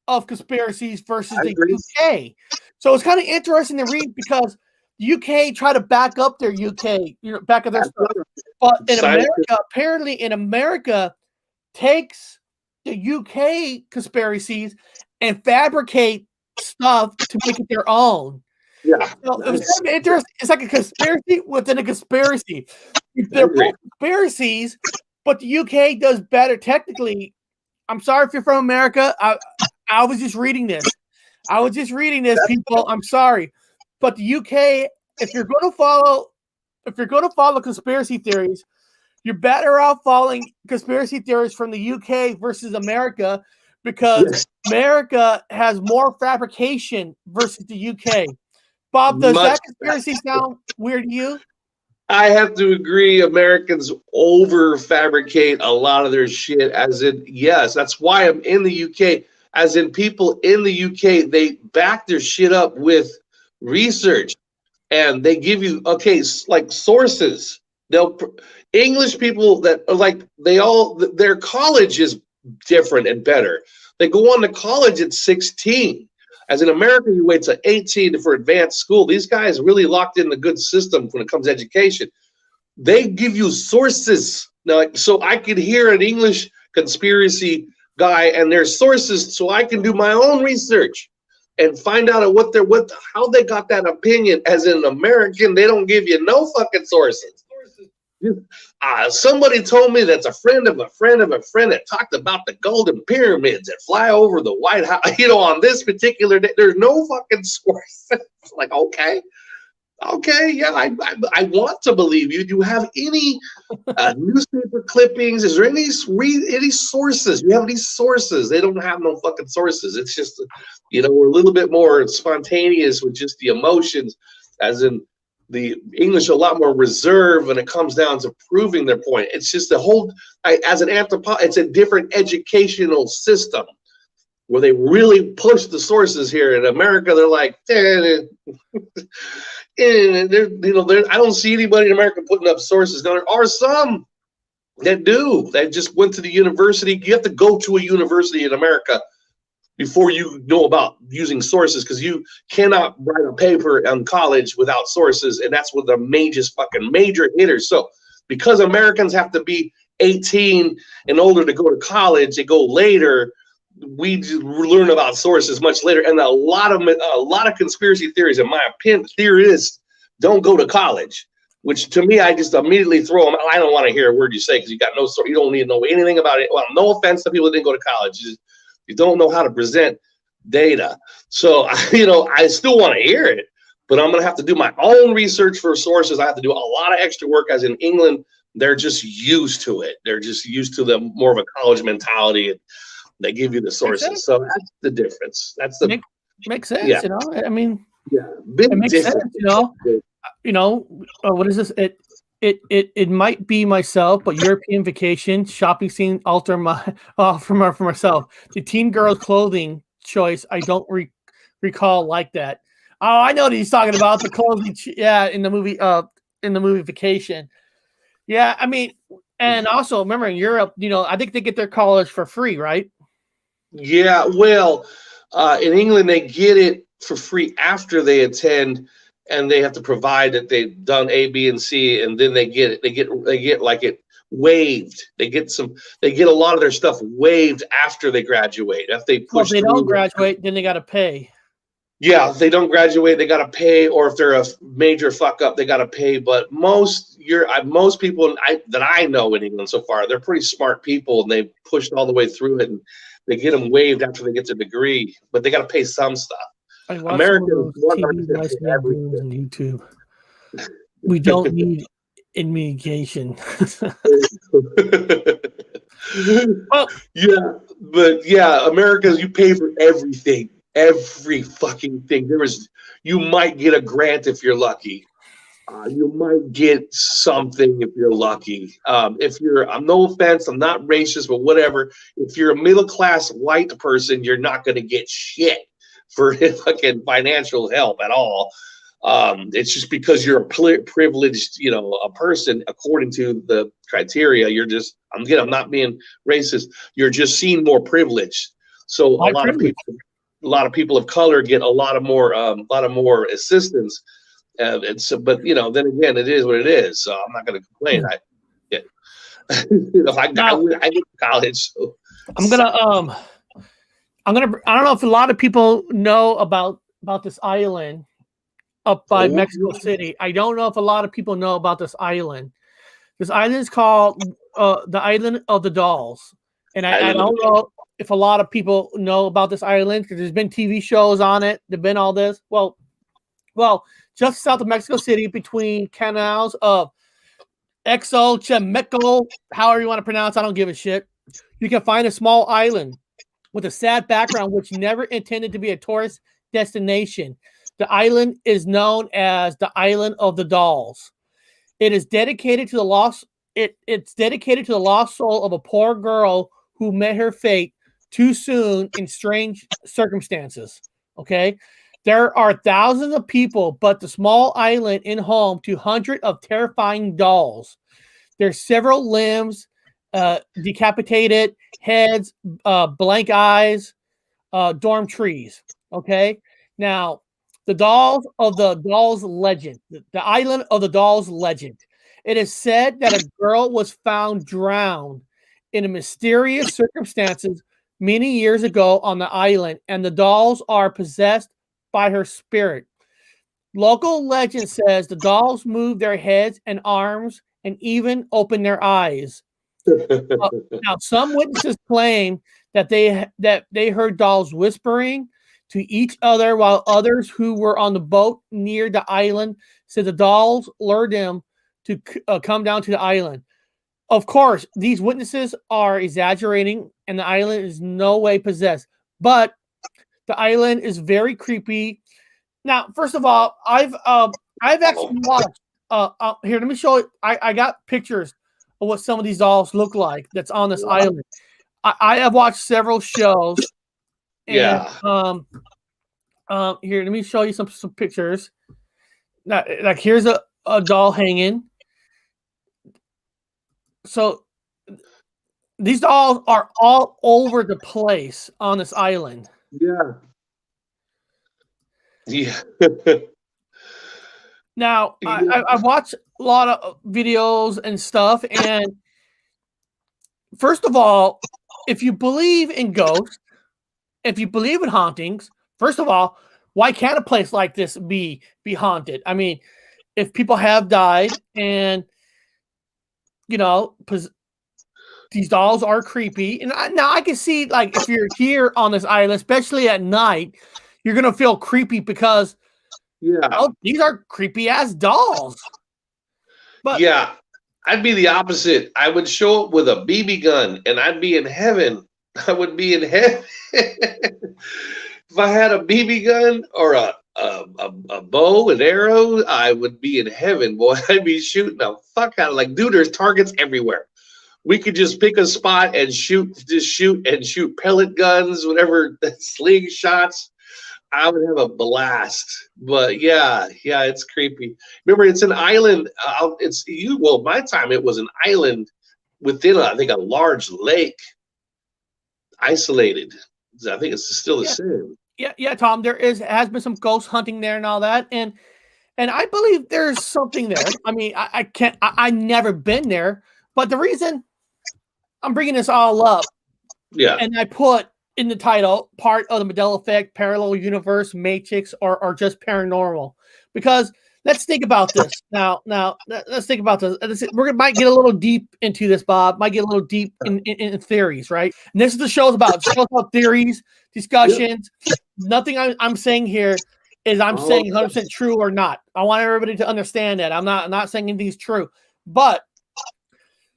of conspiracies versus the UK. So it's kind of interesting to read because the UK try to back up their back up their stuff. But in America, apparently in America, takes the UK conspiracies and fabricate stuff to make it their own. Yeah. So it was kind of interesting. It's like a conspiracy within a conspiracy. They're both conspiracies, but the UK does better technically. I'm sorry if you're from America. I was just reading this. People. I'm sorry. But the UK, if you're going to follow conspiracy theories, you're better off following conspiracy theories from the UK versus America because America has more fabrication versus the UK. Bob, does that conspiracy sound weird to you? I have to agree. Americans over fabricate a lot of their shit, as in, yes, that's why I'm in the UK. As in, people in the UK, they back their shit up with research and they give you, like sources. English people that are like, their college is different and better. They go on to college at 16. As in America, you wait to 18 for advanced school. These guys really locked in the good system when it comes to education. They give you sources. Now, so I could hear an English conspiracy guy and their sources, so I can do my own research and find out how they got that opinion. As an American, they don't give you no fucking sources. Somebody told me that's a friend of a friend of a friend that talked about the golden pyramids that fly over the White House. On this particular day, there's no fucking source. Like, okay, yeah, I want to believe you. Do you have any newspaper clippings? Is there any sources? You have any sources? They don't have no fucking sources. It's just, we're a little bit more spontaneous with just the emotions, as in the English are a lot more reserved when it comes down to proving their point. It's just the whole, as an anthropologist, it's a different educational system where they really push the sources. Here in America, they're like, I don't see anybody in America putting up sources. Now, there are some that do. They just went to the university. You have to go to a university in America before you know about using sources, because you cannot write a paper in college without sources, and that's one of the major hitters. So because Americans have to be 18 and older to go to college, they go later. We learn about sources much later, and a lot of conspiracy theories, in my opinion, theorists don't go to college. Which to me, I just immediately throw them. I don't want to hear a word you say because you got no source. You don't need to know anything about it. Well, no offense to people that didn't go to college. You don't know how to present data. So, I still want to hear it, but I'm going to have to do my own research for sources. I have to do a lot of extra work. As in England, they're just used to it. They're just used to the more of a college mentality, and they give you the sources. So that's the difference. That's the makes sense. Yeah. I mean, big it makes difference. sense. What is this? It might be myself, but European vacation shopping scene alter for myself. The teen girl's clothing choice, I don't recall like that. Oh, I know what he's talking about, the clothing. In the movie Vacation. Yeah, I mean, and also remember in Europe, I think they get their college for free, right? Yeah, well, in England they get it for free after they attend. And they have to provide that they've done A, B, and C, and then they get it. They get like it waived. They get a lot of their stuff waived after they graduate. If they push, if they don't graduate, then they got to pay. Yeah, if they don't graduate, they got to pay, or if they're a major fuck up, they got to pay. But most people that I know in England so far, they're pretty smart people, and they pushed all the way through it, and they get them waived after they get their degree, but they got to pay some stuff. Americans on YouTube. We don't need immigration. Well, Americans, you pay for everything, every fucking thing. You might get a grant if you're lucky. You might get something if you're lucky. If you're, no offense, I'm not racist, but whatever. If you're a middle class white person, you're not going to get shit for fucking financial help at all. It's just because you're a privileged, a person according to the criteria. I'm not being racist. You're just seen more privileged. So a lot of people of color get a lot more assistance. And so, but then again, it is what it is. So I'm not going to complain. I went to college. So. I don't know if a lot of people know about this island up by Mexico City. I don't know if a lot of people know about this island. This island is called the Island of the Dolls. And I don't know if a lot of people know about this island because there's been TV shows on it. There's been all this. Well, just south of Mexico City between canals of Xochimilco, however you want to pronounce, I don't give a shit. You can find a small island with a sad background, which never intended to be a tourist destination. The island is known as the Island of the Dolls. It is dedicated to the lost. It's dedicated to the lost soul of a poor girl who met her fate too soon in strange circumstances. Okay, there are thousands of people, but the small island is home to hundreds of terrifying dolls. There's several limbs, decapitated heads, blank eyes, dorm trees. Okay, now the dolls of the dolls legend, the island of the dolls legend. It is said that a girl was found drowned in a mysterious circumstances many years ago on the island, and the dolls are possessed by her spirit. Local legend says the dolls move their heads and arms and even open their eyes. Uh, Now, some witnesses claim that they heard dolls whispering to each other, while others who were on the boat near the island said the dolls lured them to come down to the island. Of course, these witnesses are exaggerating, and the island is no way possessed. But the island is very creepy. Now, first of all, I've actually watched. Here, let me show you. I got pictures of what some of these dolls look like that's on this island. I have watched several shows. And, Yeah. Here, let me show you some pictures. Now, like here's a doll hanging. So these dolls are all over the place on this island. Yeah. Yeah. Now, I watch a lot of videos and stuff, and first of all, if you believe in ghosts, if you believe in hauntings, first of all, why can't a place like this be haunted? I mean, if people have died and these dolls are creepy, and now I can see, like, if you're here on this island, especially at night, you're gonna feel creepy because these are creepy ass dolls. But yeah, I'd be the opposite. I would show up with a BB gun and I'd be in heaven. I would be in heaven. If I had a BB gun or a bow and arrow, I would be in heaven, boy. I'd be shooting the fuck out of, like, dude, there's targets everywhere. We could just pick a spot and shoot pellet guns, whatever, slingshots. I would have a blast. But yeah, it's creepy. Remember, it's an island. My time it was an island within, I think, a large lake, isolated. I think it's still the same. Yeah, Tom. Has been some ghost hunting there and all that, and I believe there's something there. I mean, I never been there, but the reason I'm bringing this all up, and I put in the title part of the Mandela Effect, parallel universe, matrix, or just paranormal, because let's think about this now. Let's think about this. Might get a little deep into this, Bob. Might get a little deep in theories, right? And this is the show's about theories, discussions. Yep. Nothing I'm saying here is I'm saying 100% true or not. I want everybody to understand that. I'm not saying anything's true, but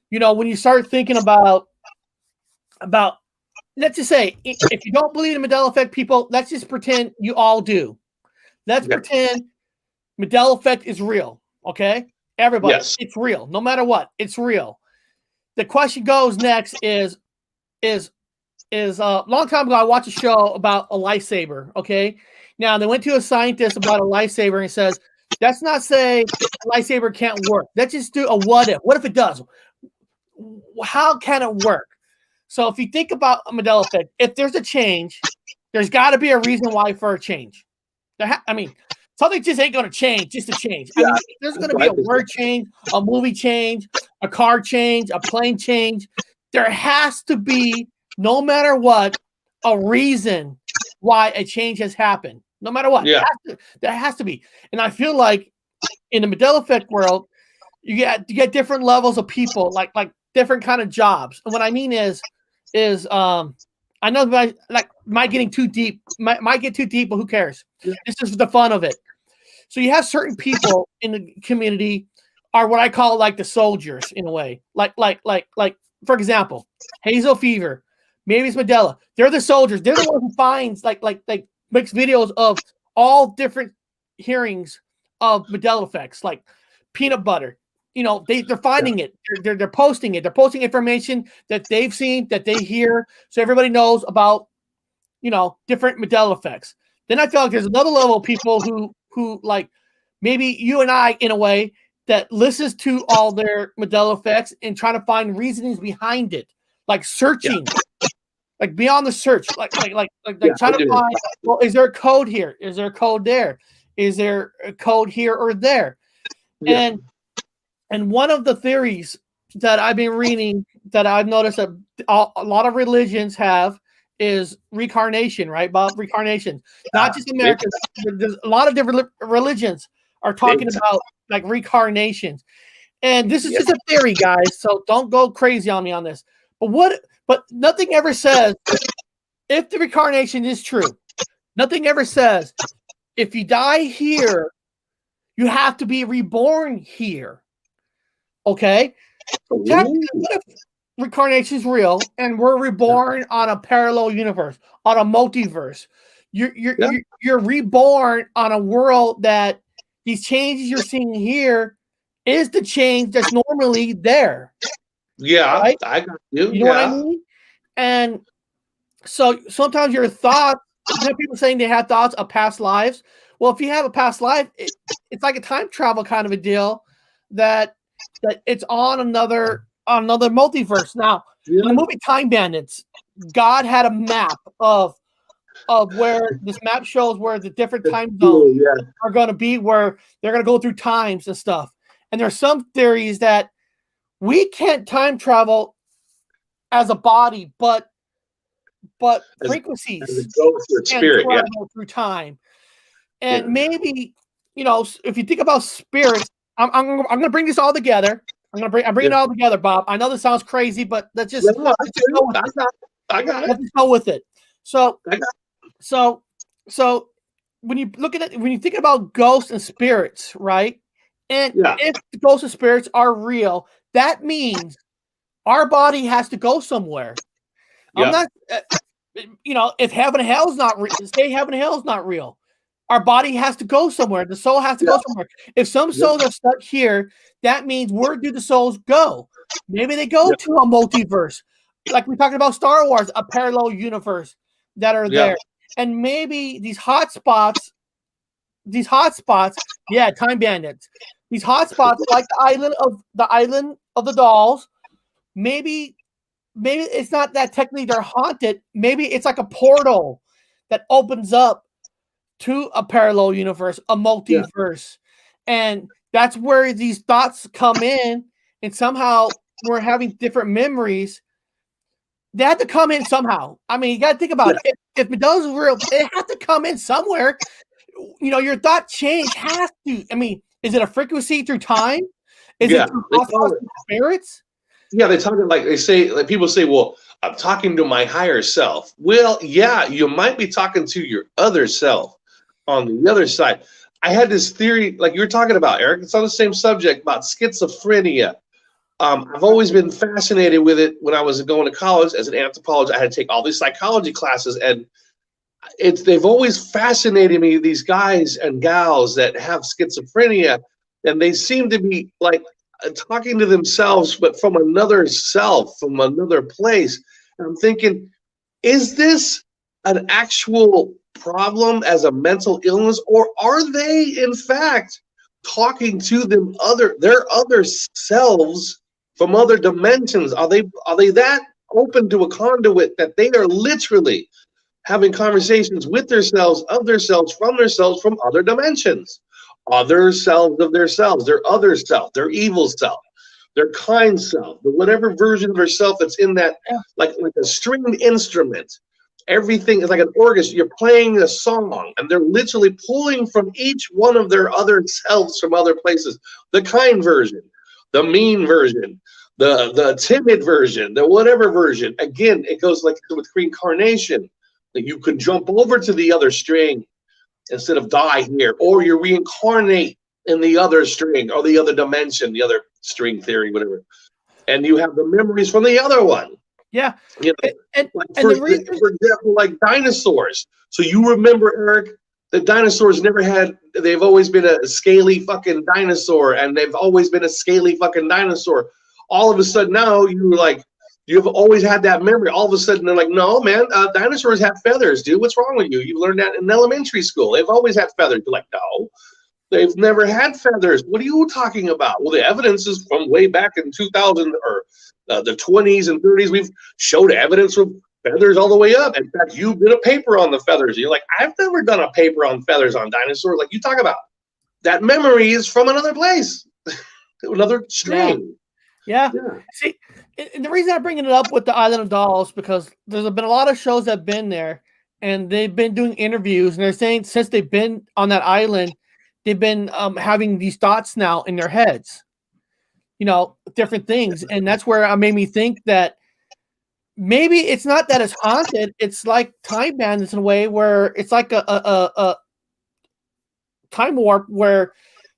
when you start thinking about let's just say, if you don't believe in Mandela Effect, people, let's just pretend you all do. Let's pretend Mandela Effect is real, okay? Everybody, it's real. No matter what, it's real. The question goes next is a long time ago, I watched a show about a lightsaber, okay? Now, they went to a scientist about a lightsaber and says, let's not say a lightsaber can't work. Let's just do a what if. What if it does? How can it work? So if you think about a Mandela Effect, if there's a change, there's got to be a reason why for a change. Something just ain't going to change just to change. I mean, there's going to be a word change, a movie change, a car change, a plane change. There has to be, no matter what, a reason why a change has happened. No matter what. Yeah. There has to be. And I feel like in the Mandela Effect world, you get different levels of people, like different kind of jobs. And what I mean is I know that might get too deep, but who cares? Yeah. This is the fun of it. So you have certain people in the community are what I call like the soldiers in a way. Like for example, Hazel Fever, maybe it's Mandela. They're the soldiers. They're the one who finds like makes videos of all different hearings of Mandela Effects, like peanut butter. They're finding it. They're posting it. They're posting information that they've seen, that they hear, so everybody knows about, different Mandela Effects. Then I feel like there's another level of people who like maybe you and I, in a way, that listens to all their Mandela Effects and trying to find reasonings behind it, like searching. like be on the search, like Yeah, trying to find. Well, is there a code here? Is there a code there? Is there a code here or there? Yeah. And one of the theories that I've been reading that I've noticed that a lot of religions have is reincarnation, right, Bob? Reincarnation, not just Americans. There's a lot of different religions are talking about like reincarnations, and this is just a theory, guys. So don't go crazy on me on this. But nothing ever says if the reincarnation is true. Nothing ever says if you die here, you have to be reborn here. Okay, so technically, what if reincarnation is real and we're reborn on a parallel universe, on a multiverse? You're reborn on a world that these changes you're seeing here is the change that's normally there. Yeah, right? I got you. You know what I mean? And so sometimes your thoughts, you have people saying they have thoughts of past lives. Well, if you have a past life, it's like a time travel kind of a deal that it's on another multiverse. Now, in the movie Time Bandits, God had a map of where this map shows where the different time zones are going to be, where they're going to go through times and stuff. And there's some theories that we can't time travel as a body, but frequencies can travel through time. And maybe, if you think about spirits, I'm going to bring this all together. I'm bringing it all together, Bob. I know this sounds crazy, but let's just go with it. I got it. Let's just go with it. So when you look at it, when you think about ghosts and spirits, right? And if the ghosts and spirits are real, that means our body has to go somewhere. I'm not, if heaven and hell is not real, say heaven and hell is not real. Our body has to go somewhere. The soul has to go somewhere. If some souls are stuck here, that means where do the souls go? Maybe they go to a multiverse, like we talked about Star Wars, a parallel universe that are there. And maybe these hotspots, Time Bandits, these hotspots like the island of the dolls. Maybe it's not that technically they're haunted. Maybe it's like a portal that opens up to a parallel universe, a multiverse. And that's where these thoughts come in, and somehow we're having different memories. They had to come in somehow. I mean, you got to think about it. If Mandela's real, it has to come in somewhere. Your thought change has to. I mean, is it a frequency through time? Is it through spirits? Yeah, they talk like they say, like people say, well, I'm talking to my higher self. Well, yeah, you might be talking to your other self on the other side. I had this theory, like you were talking about, Eric. It's on the same subject about schizophrenia. I've always been fascinated with it. When I was going to college as an anthropologist, I had to take all these psychology classes, and they've always fascinated me, these guys and gals that have schizophrenia, and they seem to be like talking to themselves, but from another self, from another place. And I'm thinking, is this an actual problem as a mental illness, or are they in fact talking to their other selves from other dimensions? Are they that open to a conduit that they are literally having conversations with themselves, of themselves, from other dimensions, other selves of themselves, their other self, their evil self, their kind self, the whatever version of herself that's in that, like a stringed instrument. Everything is like an orchestra. You're playing a song, and they're literally pulling from each one of their other selves from other places. The kind version, the mean version, the timid version, the whatever version. Again, it goes like with reincarnation. That you can jump over to the other string instead of die here, or you reincarnate in the other string or the other dimension, the other string theory, whatever, and you have the memories from the other one. Yeah, for example, like dinosaurs. So you remember, Eric, that dinosaurs they've always been a scaly fucking dinosaur, and they've always been a scaly fucking dinosaur. All of a sudden now you've always had that memory. All of a sudden they're like, no, man, dinosaurs have feathers, dude. What's wrong with you? You learned that in elementary school. They've always had feathers. You're like, no, they've never had feathers. What are you talking about? Well, the evidence is from way back in 2000 or the 20s and 30s. We've showed evidence of feathers all the way up. In fact, you did a paper on the feathers. You're like, I've never done a paper on feathers on dinosaurs. Like you talk about, that memory is from another place, another strain. Yeah. See, and the reason I'm bringing it up with the Island of Dolls, because there's been a lot of shows that have been there, and they've been doing interviews, and they're saying since they've been on that island, they've been having these thoughts now in their heads, different things. And that's where it made me think that maybe it's not that it's haunted. It's like time bandits in a way where it's like a time warp where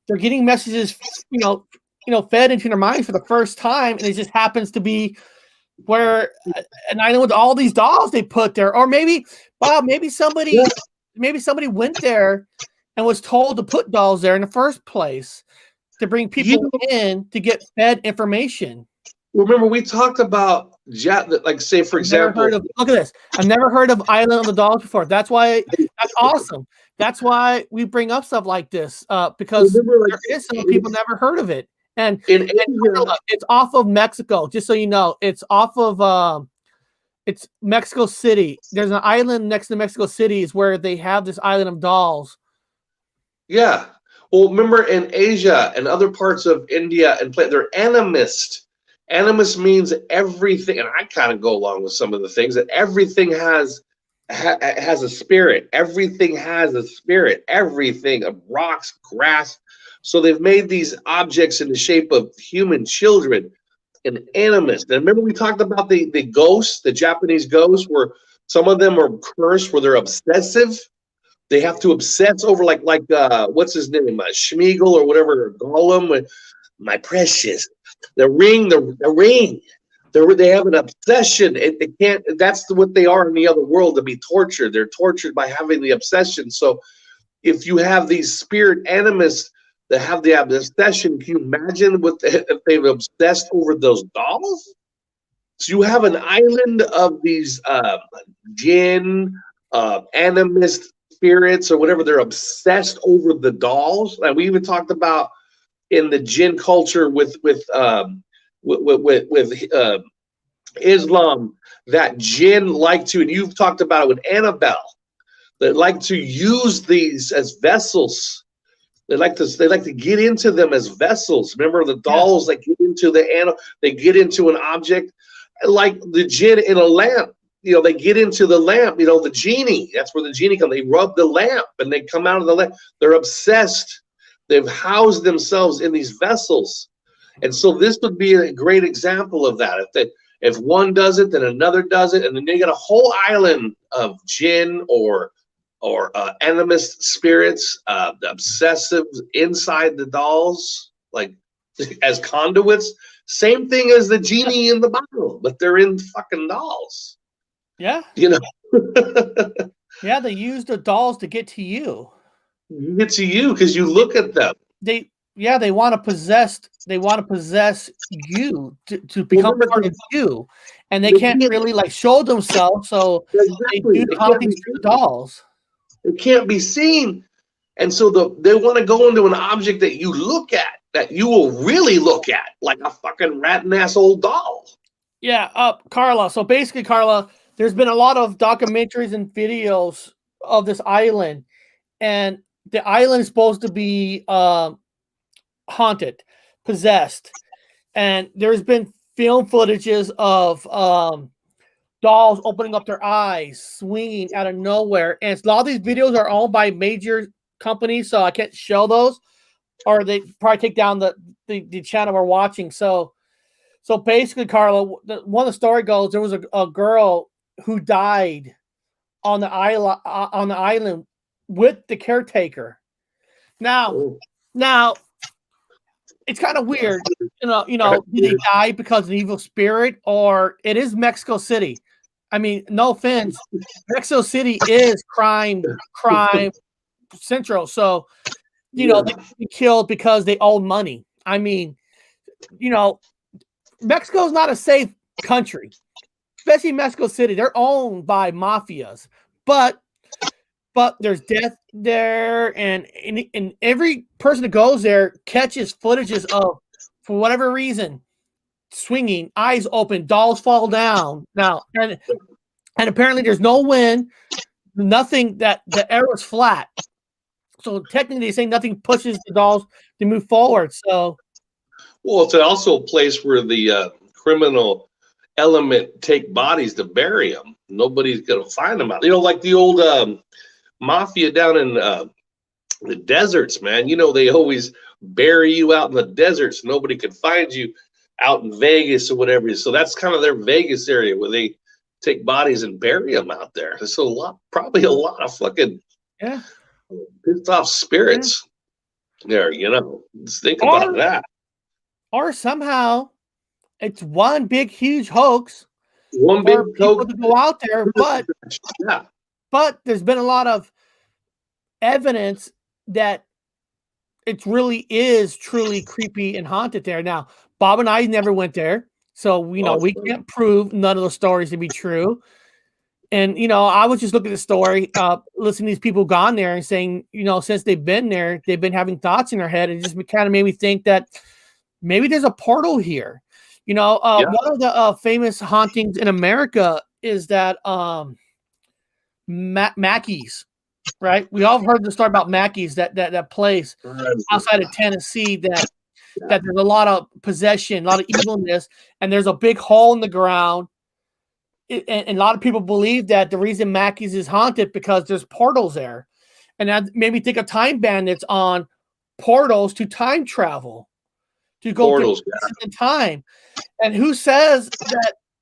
they're getting messages, fed into their mind for the first time, and it just happens to be where an island with all these dolls they put there, or maybe somebody went there and was told to put dolls there in the first place to bring people in to get fed information. Remember, we talked about like, say for example, look at this. I've never heard of Island of the Dolls before. That's awesome. That's why we bring up stuff like this, because there is some people never heard of it. And it's off of Mexico, just so you know. It's off of it's Mexico City. There's an island next to Mexico City is where they have this Island of Dolls. Yeah. Well, remember in Asia and other parts of India and they're animist. Animist means everything, and I kind of go along with some of the things, that everything has a spirit. Everything has a spirit. Everything, rocks, grass. So they've made these objects in the shape of human children, and animist. And remember we talked about the ghosts, the Japanese ghosts, where some of them are cursed, where they're obsessive. They have to obsess over like what's his name, Schmeagol or whatever, Gollum, my precious. The ring. They have an obsession. They can't. That's what they are in the other world, to be tortured. They're tortured by having the obsession. So if you have these spirit animists that have the obsession, can you imagine if they've obsessed over those dolls? So you have an island of these jinn, animist spirits or whatever. They're obsessed over the dolls. And we even talked about in the jinn culture with Islam, that jinn like to, and you've talked about it with Annabelle, they like to use these as vessels. They like to get into them as vessels. Remember the dolls, they get into they get into an object, like the jinn in a lamp. They get into the lamp, the genie. That's where the genie comes. They rub the lamp and they come out of the lamp. They're obsessed. They've housed themselves in these vessels. And so this would be a great example of that. If one does it, then another does it. And then you got a whole island of jinn or animist spirits, the obsessive inside the dolls, like as conduits. Same thing as the genie in the bottle, but they're in fucking dolls. Yeah. Yeah, they use the dolls to get to you. Get to you because you look at them. They want to possess you to become part of you, and they can't really like show themselves, so they do hauntings through the dolls. It can't be seen, and so they want to go into an object that you look at, that you will really look at, like a fucking ratting ass old doll. Yeah, Carla. So basically, Carla, there's been a lot of documentaries and videos of this island, and the island is supposed to be haunted, possessed, and there's been film footages of dolls opening up their eyes, swinging out of nowhere, and a lot of these videos are owned by major companies, so I can't show those, or they probably take down the channel we're watching. So basically, Carla, one of the story goes, there was a girl who died on the island with the caretaker. Now, it's kind of weird, did they die because of an evil spirit, or it is Mexico City? I mean, no offense, Mexico City is crime central. So, they be killed because they owe money. I mean, Mexico is not a safe country, especially Mexico City. They're owned by mafias, but there's death there, and every person that goes there catches footages of, for whatever reason, swinging, eyes open, dolls fall down. Now, and And apparently there's no wind, nothing, that the air was flat. So technically they say nothing pushes the dolls to move forward. So, well, it's also a place where the criminal element take bodies to bury them. Nobody's gonna find them out. You know, like the old mafia down in the deserts, man. You know, they always bury you out in the deserts. Nobody can find you out in Vegas or whatever. So that's kind of their Vegas area where they take bodies and bury them out there. There's probably a lot of fucking pissed off spirits there. You know, just think about that. Or somehow it's one big huge hoax. One big people to go out there, but there's been a lot of evidence that it really is truly creepy and haunted there. Now, Bob and I never went there, so we can't prove none of the stories to be true. And I was just looking at the story, listening to these people gone there and saying, since they've been there, they've been having thoughts in their head. It just kind of made me think that maybe there's a portal here. One of the famous hauntings in America is that Mackey's, right? We all heard the story about Mackey's, that place outside of Tennessee that there's a lot of possession, a lot of evilness, and there's a big hole in the ground. And a lot of people believe that the reason Mackey's is haunted because there's portals there. And that made me think of Time Bandits on portals to time travel. To go in time. And who says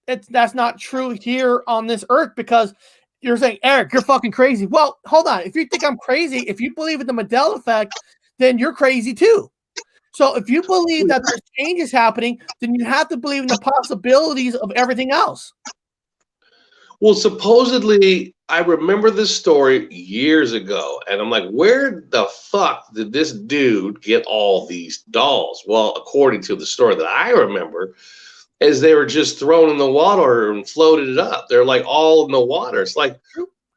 that that's not true here on this earth? Because you're saying, Eric, you're fucking crazy. Well, hold on. If you think I'm crazy, if you believe in the Mandela Effect, then you're crazy too. So if you believe that there's changes happening, then you have to believe in the possibilities of everything else. Well, supposedly, I remember this story years ago, and I'm like, where the fuck did this dude get all these dolls? Well, according to the story that I remember, is they were just thrown in the water and floated up. They're like all in the water. It's like,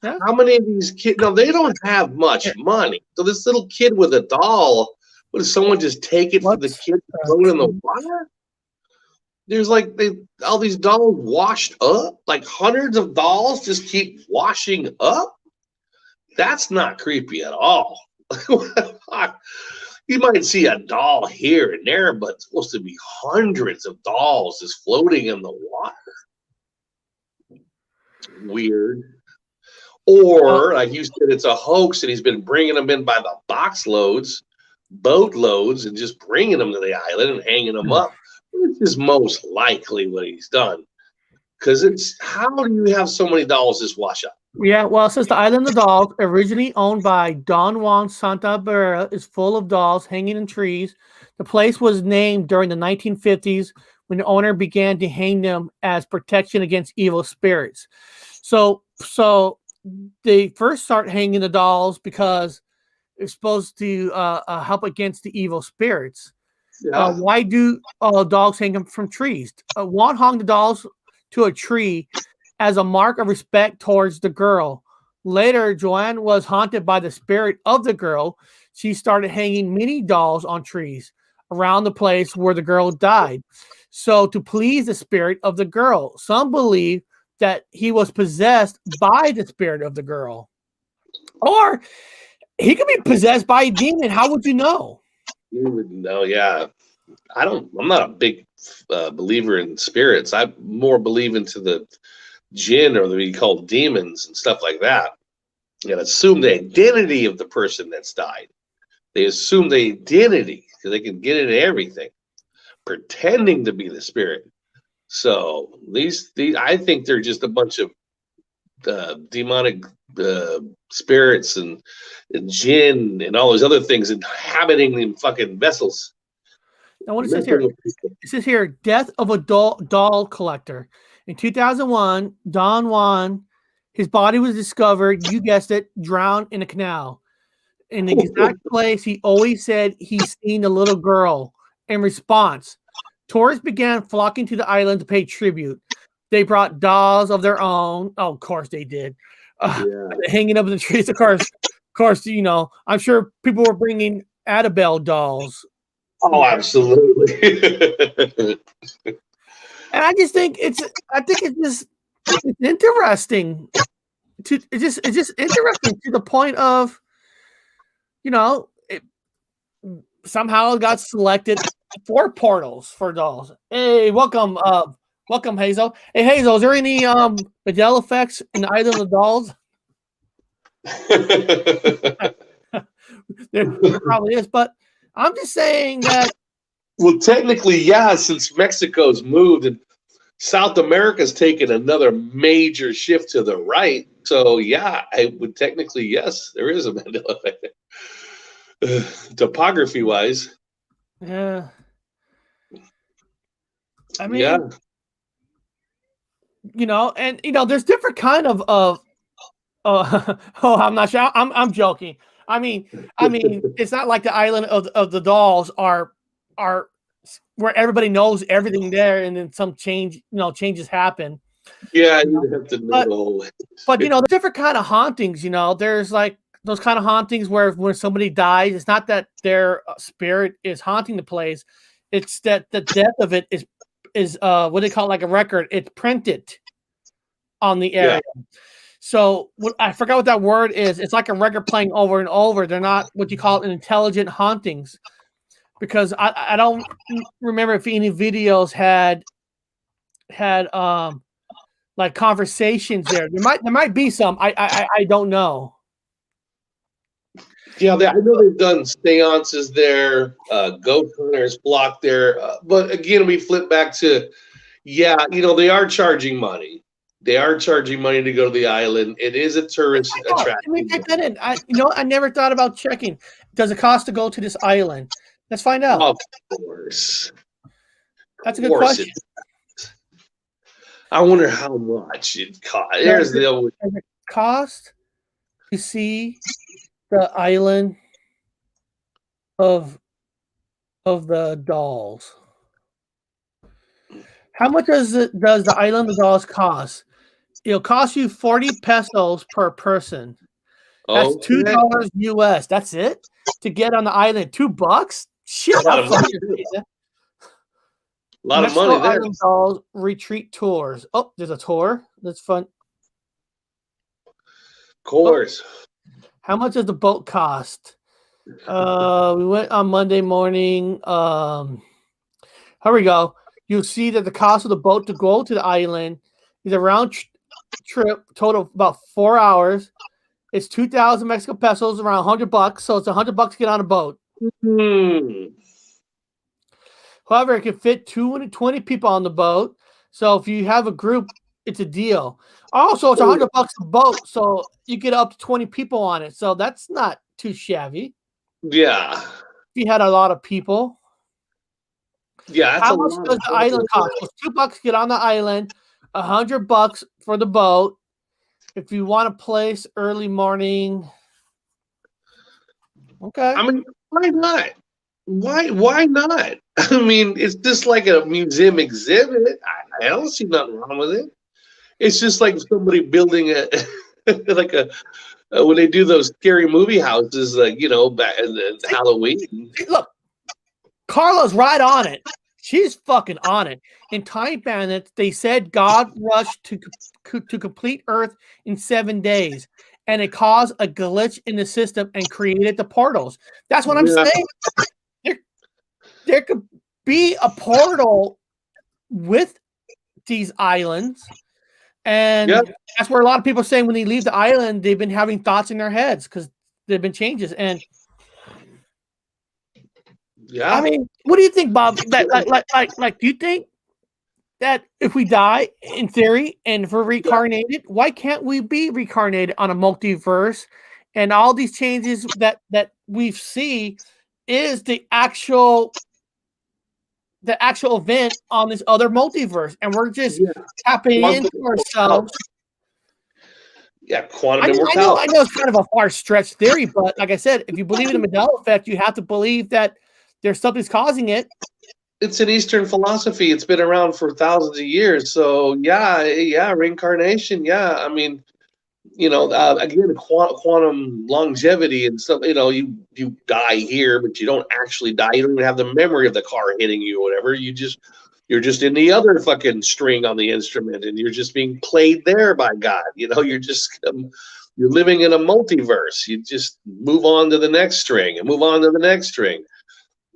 how many of these kids? No, they don't have much money. So this little kid with a doll, what, does someone just take it for the kid to throw it in the water? There's like all these dolls washed up, like hundreds of dolls just keep washing up. That's not creepy at all. You might see a doll here and there, but it's supposed to be hundreds of dolls just floating in the water. Weird. Or, like you said, it's a hoax and he's been bringing them in by the box loads, boat loads, and just bringing them to the island and hanging them up. This is most likely what he's done. Because how do you have so many dolls just wash up? Yeah, well, it says the Island of Dolls, originally owned by Don Juan Santa Barbara, is full of dolls hanging in trees. The place was named during the 1950s when the owner began to hang them as protection against evil spirits. So they first start hanging the dolls because it's supposed to help against the evil spirits. Yeah. Why do dogs hang them from trees? Juan hung the dolls to a tree as a mark of respect towards the girl. Later, Joanne was haunted by the spirit of the girl. She started hanging many dolls on trees around the place where the girl died. So to please the spirit of the girl. Some believe that he was possessed by the spirit of the girl. Or he could be possessed by a demon. How would you know? You would know, yeah. I'm not a big believer in spirits. I more believe into the jinn, or we call demons and stuff like that. And assume the identity of the person that's died. They assume the identity because they can get into everything, pretending to be the spirit. So these I think they're just a bunch of demonic spirits and jinn and all those other things inhabiting them fucking vessels. Now, what it says here? It says here, death of a doll collector. In 2001, Don Juan, his body was discovered, you guessed it, drowned in a canal. In the exact place he always said he's seen a little girl. In response, tourists began flocking to the island to pay tribute. They brought dolls of their own. Oh, of course they did. Hanging up in the trees. Of course, I'm sure people were bringing Annabelle dolls. Oh, absolutely. And I just think it's just it's interesting. It's just interesting to the point of, it somehow got selected for portals for dolls. Hey, welcome, Hazel. Hey, Hazel, is there any Mandela effects in the Island of Dolls? there probably is, but I'm just saying that. Well, technically, yeah, since Mexico's moved and South America's taken another major shift to the right. So, yeah, I would technically, yes, there is a Mandela effect. Topography-wise. Yeah. I mean, yeah. And there's different kind of oh, I'm not sure. I'm joking. I mean, it's not like the Island of the Dolls are where everybody knows everything there, and then some changes happen. Yeah, you have to know. But the different kind of hauntings. There's like those kind of hauntings where when somebody dies, it's not that their spirit is haunting the place; it's that the death of it is what they call like a record. It's printed on the area. Yeah. So I forgot what that word is. It's like a record playing over and over. They're not what you call intelligent hauntings, because I don't remember if any videos had like conversations there. There might be some. I don't know. Yeah, I know they've done seances there, ghost hunters blocked there. But again, we flip back to, they are charging money. They are charging money to go to the island. It is a tourist attraction. Let me type that in. I never thought about checking. Does it cost to go to this island? Let's find out. Of course. That's a good question. I wonder how much it costs. There's the other. Does it cost to see the island of the dolls? How much does the island of dolls cost? It'll cost you 40 pesos per person. That's $2 US. That's it to get on the island. $2? Shit, a lot of money. A lot of money there. Island Dolls retreat tours. Oh, there's a tour. That's fun. Of course. How much does the boat cost? We went on Monday morning. Here we go. You'll see that the cost of the boat to go to the island is a round trip, total of about 4 hours. It's 2,000 Mexican pesos, around $100. So it's $100 to get on a boat. However, it can fit 220 people on the boat. So if you have a group, it's a deal. Also, it's $100 a boat, so you get up to 20 people on it. So that's not too shabby. Yeah. If you had a lot of people. Yeah. How much does the island cost? It's $2 to get on the island, $100 for the boat. If you want a place early morning, okay. I mean, why not? Why not? I mean, it's just like a museum exhibit. I don't see nothing wrong with it. It's just like somebody building when they do those scary movie houses, back in Halloween. Look, Carla's right on it. She's fucking on it. In Time Bandits, they said God rushed to complete Earth in 7 days, and it caused a glitch in the system and created the portals. That's what I'm saying. There could be a portal with these islands, and that's where a lot of people are saying when they leave the island, they've been having thoughts in their heads because there've been changes. And I mean, what do you think, Bob? Like, do you think that if we die, in theory, and if we're reincarnated, why can't we be reincarnated on a multiverse? And all these changes that we see is the actual event on this other multiverse, and we're just tapping into ourselves. Yeah, quantum immortality. I know it's kind of a far-stretched theory, but like I said, if you believe in the Mandela Effect, you have to believe that there's something's causing it. It's an Eastern philosophy. It's been around for thousands of years. So reincarnation. Yeah, I mean, again, quantum longevity and stuff. You die here, but you don't actually die. You don't even have the memory of the car hitting you or whatever. You just You're just in the other fucking string on the instrument, and you're just being played there by God. You're just you're living in a multiverse. You just move on to the next string and move on to the next string.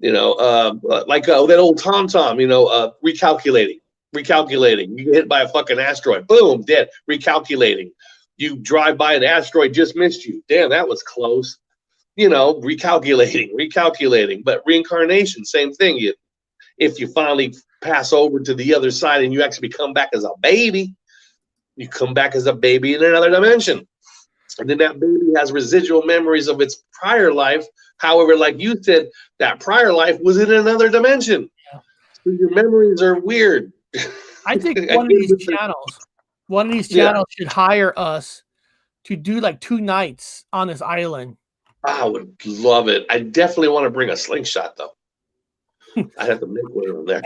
Like that old Tom Tom. Recalculating. You get hit by a fucking asteroid. Boom, dead. Recalculating. You drive by an asteroid, just missed you. Damn, that was close. Recalculating. But reincarnation, same thing. If you finally pass over to the other side and you actually come back as a baby, you come back as a baby in another dimension. And then that baby has residual memories of its prior life. However, like you said, that prior life was in another dimension. Yeah. So your memories are weird. I think one of these channels should hire us to do like 2 nights on this island. I would love it. I definitely want to bring a slingshot though. I have to make one of them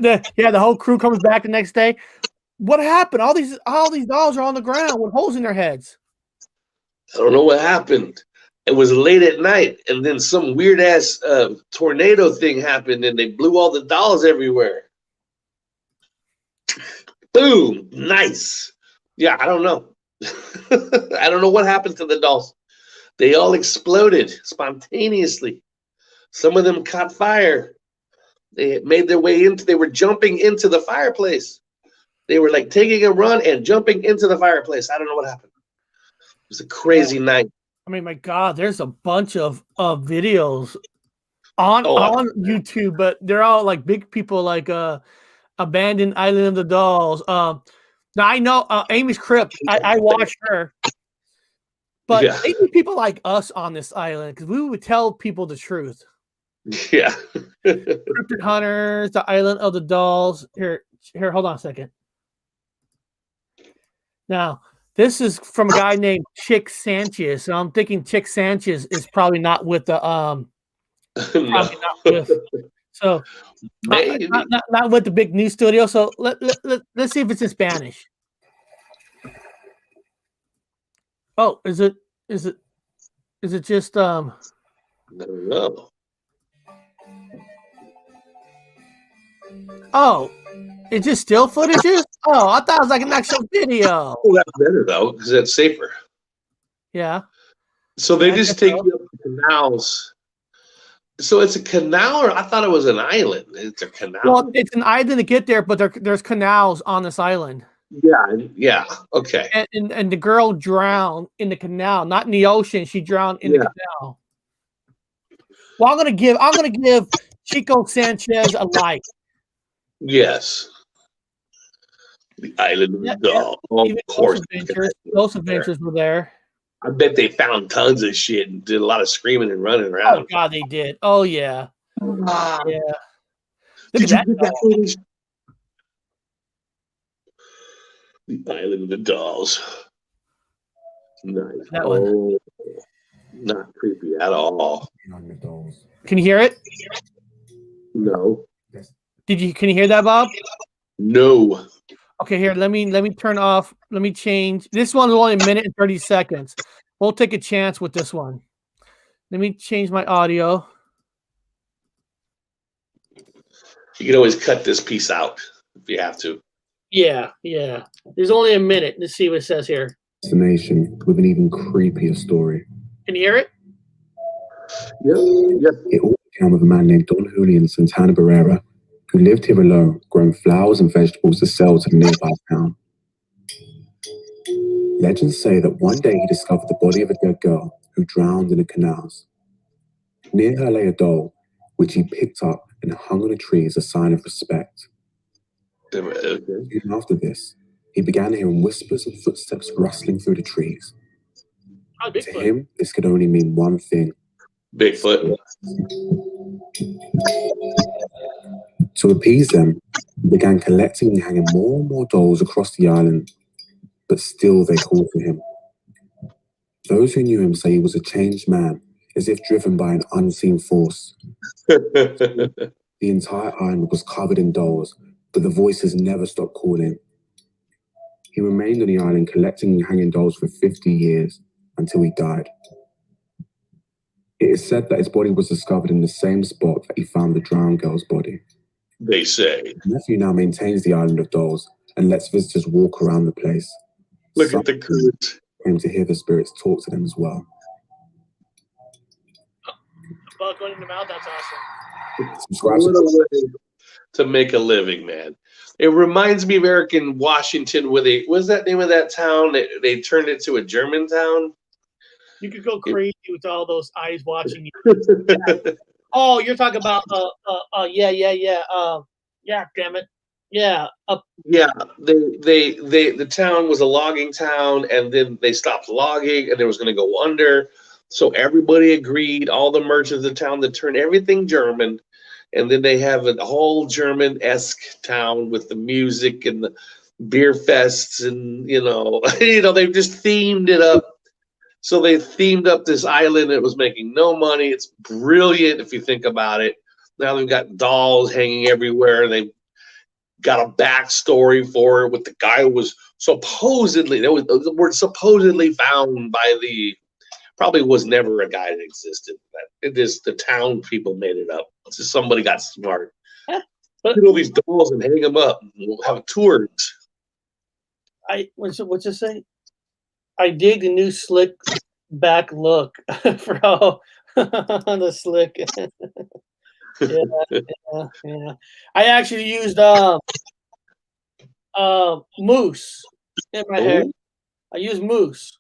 there. The whole crew comes back the next day. What happened? All these dolls are on the ground with holes in their heads. I don't know what happened. It was late at night, and then some weird ass tornado thing happened, and they blew all the dolls everywhere. Boom! Nice. Yeah, I don't know. I don't know what happened to the dolls. They all exploded spontaneously. Some of them caught fire. They made their way they were jumping into the fireplace. They were like taking a run and jumping into the fireplace. I don't know what happened. It was a crazy night. I mean, my God, there's a bunch of videos on YouTube, but they're all like big people like Abandoned Island of the Dolls. Now I know Amy's Crypt. I watched her. But maybe people like us on this island, because we would tell people the truth. Yeah. Cryptid Hunters, the Island of the Dolls. Here, hold on a second. Now, this is from a guy named Chick Sanchez. So I'm thinking Chick Sanchez is probably not with the not with the big news studio. So let's see if it's in Spanish. Oh, is it just I don't know. Oh, it's just still footages? Oh, I thought it was like an actual video. Oh, that's better though, because that's safer. Yeah. So they just take you up the canals. So it's a canal, or I thought it was an island. It's a canal. Well, it's an island to get there, but there's canals on this island. Yeah. Okay. And the girl drowned in the canal, not in the ocean. She drowned in the canal. Well, I'm gonna give Chico Sanchez a like. Yes. The Island of the Doll. Of course. Those adventures were there. I bet they found tons of shit and did a lot of screaming and running around. Oh God, they did. Oh yeah. Yeah. Did you get that footage? The Island of the Dolls. Nice. That one. Not creepy at all. Can you hear it? No. Can you hear that, Bob? No. Okay, here, let me turn off. Let me change. This one is only a minute and 30 seconds. We'll take a chance with this one. Let me change my audio. You can always cut this piece out if you have to. Yeah. There's only a minute. Let's see what it says here. Destination with an even creepier story. Can you hear it? Yep. It all began with a man named Don Julian Santana Barrera, who lived here alone, growing flowers and vegetables to sell to the nearby town. Legends say that one day he discovered the body of a dead girl who drowned in the canals. Near her lay a doll, which he picked up and hung on a tree as a sign of respect. Even after this, he began hearing whispers and footsteps rustling through the trees. To him, this could only mean one thing. Bigfoot. To appease them, he began collecting and hanging more and more dolls across the island, but still they called for him. Those who knew him say he was a changed man, as if driven by an unseen force. The entire island was covered in dolls, but the voices never stopped calling. He remained on the island collecting and hanging dolls for 50 years, until he died. It is said that his body was discovered in the same spot that he found the drowned girl's body. they say. Matthew now maintains the island of dolls and lets visitors walk around the place. Look at the courage. Came to hear the spirits talk to them as well. Bug going in the mouth, that's awesome. Subscribe to make a living, man. It reminds me of Eric in Washington, where they, what's that name of that town? They turned it to a German town. You could go crazy with all those eyes watching you. Yeah. Oh, you're talking about yeah, damn it. Yeah. Yeah, the town was a logging town, and then they stopped logging, and it was going to go under. So everybody agreed, all the merchants of the town, to turn everything German, and then they have a whole German-esque town with the music and the beer fests, and they've just themed it up. So they themed up this island. It was making no money. It's brilliant if you think about it. Now they've got dolls hanging everywhere. They've got a backstory for it with the guy who was supposedly, the word supposedly found by the, probably was never a guy that existed. It is the town people made it up. It's just somebody got smart. Put all these dolls and hang them up. We'll have tours. What's it say? I dig the new slick back look for how on the slick. Yeah. I actually used mousse in my hair. I use mousse.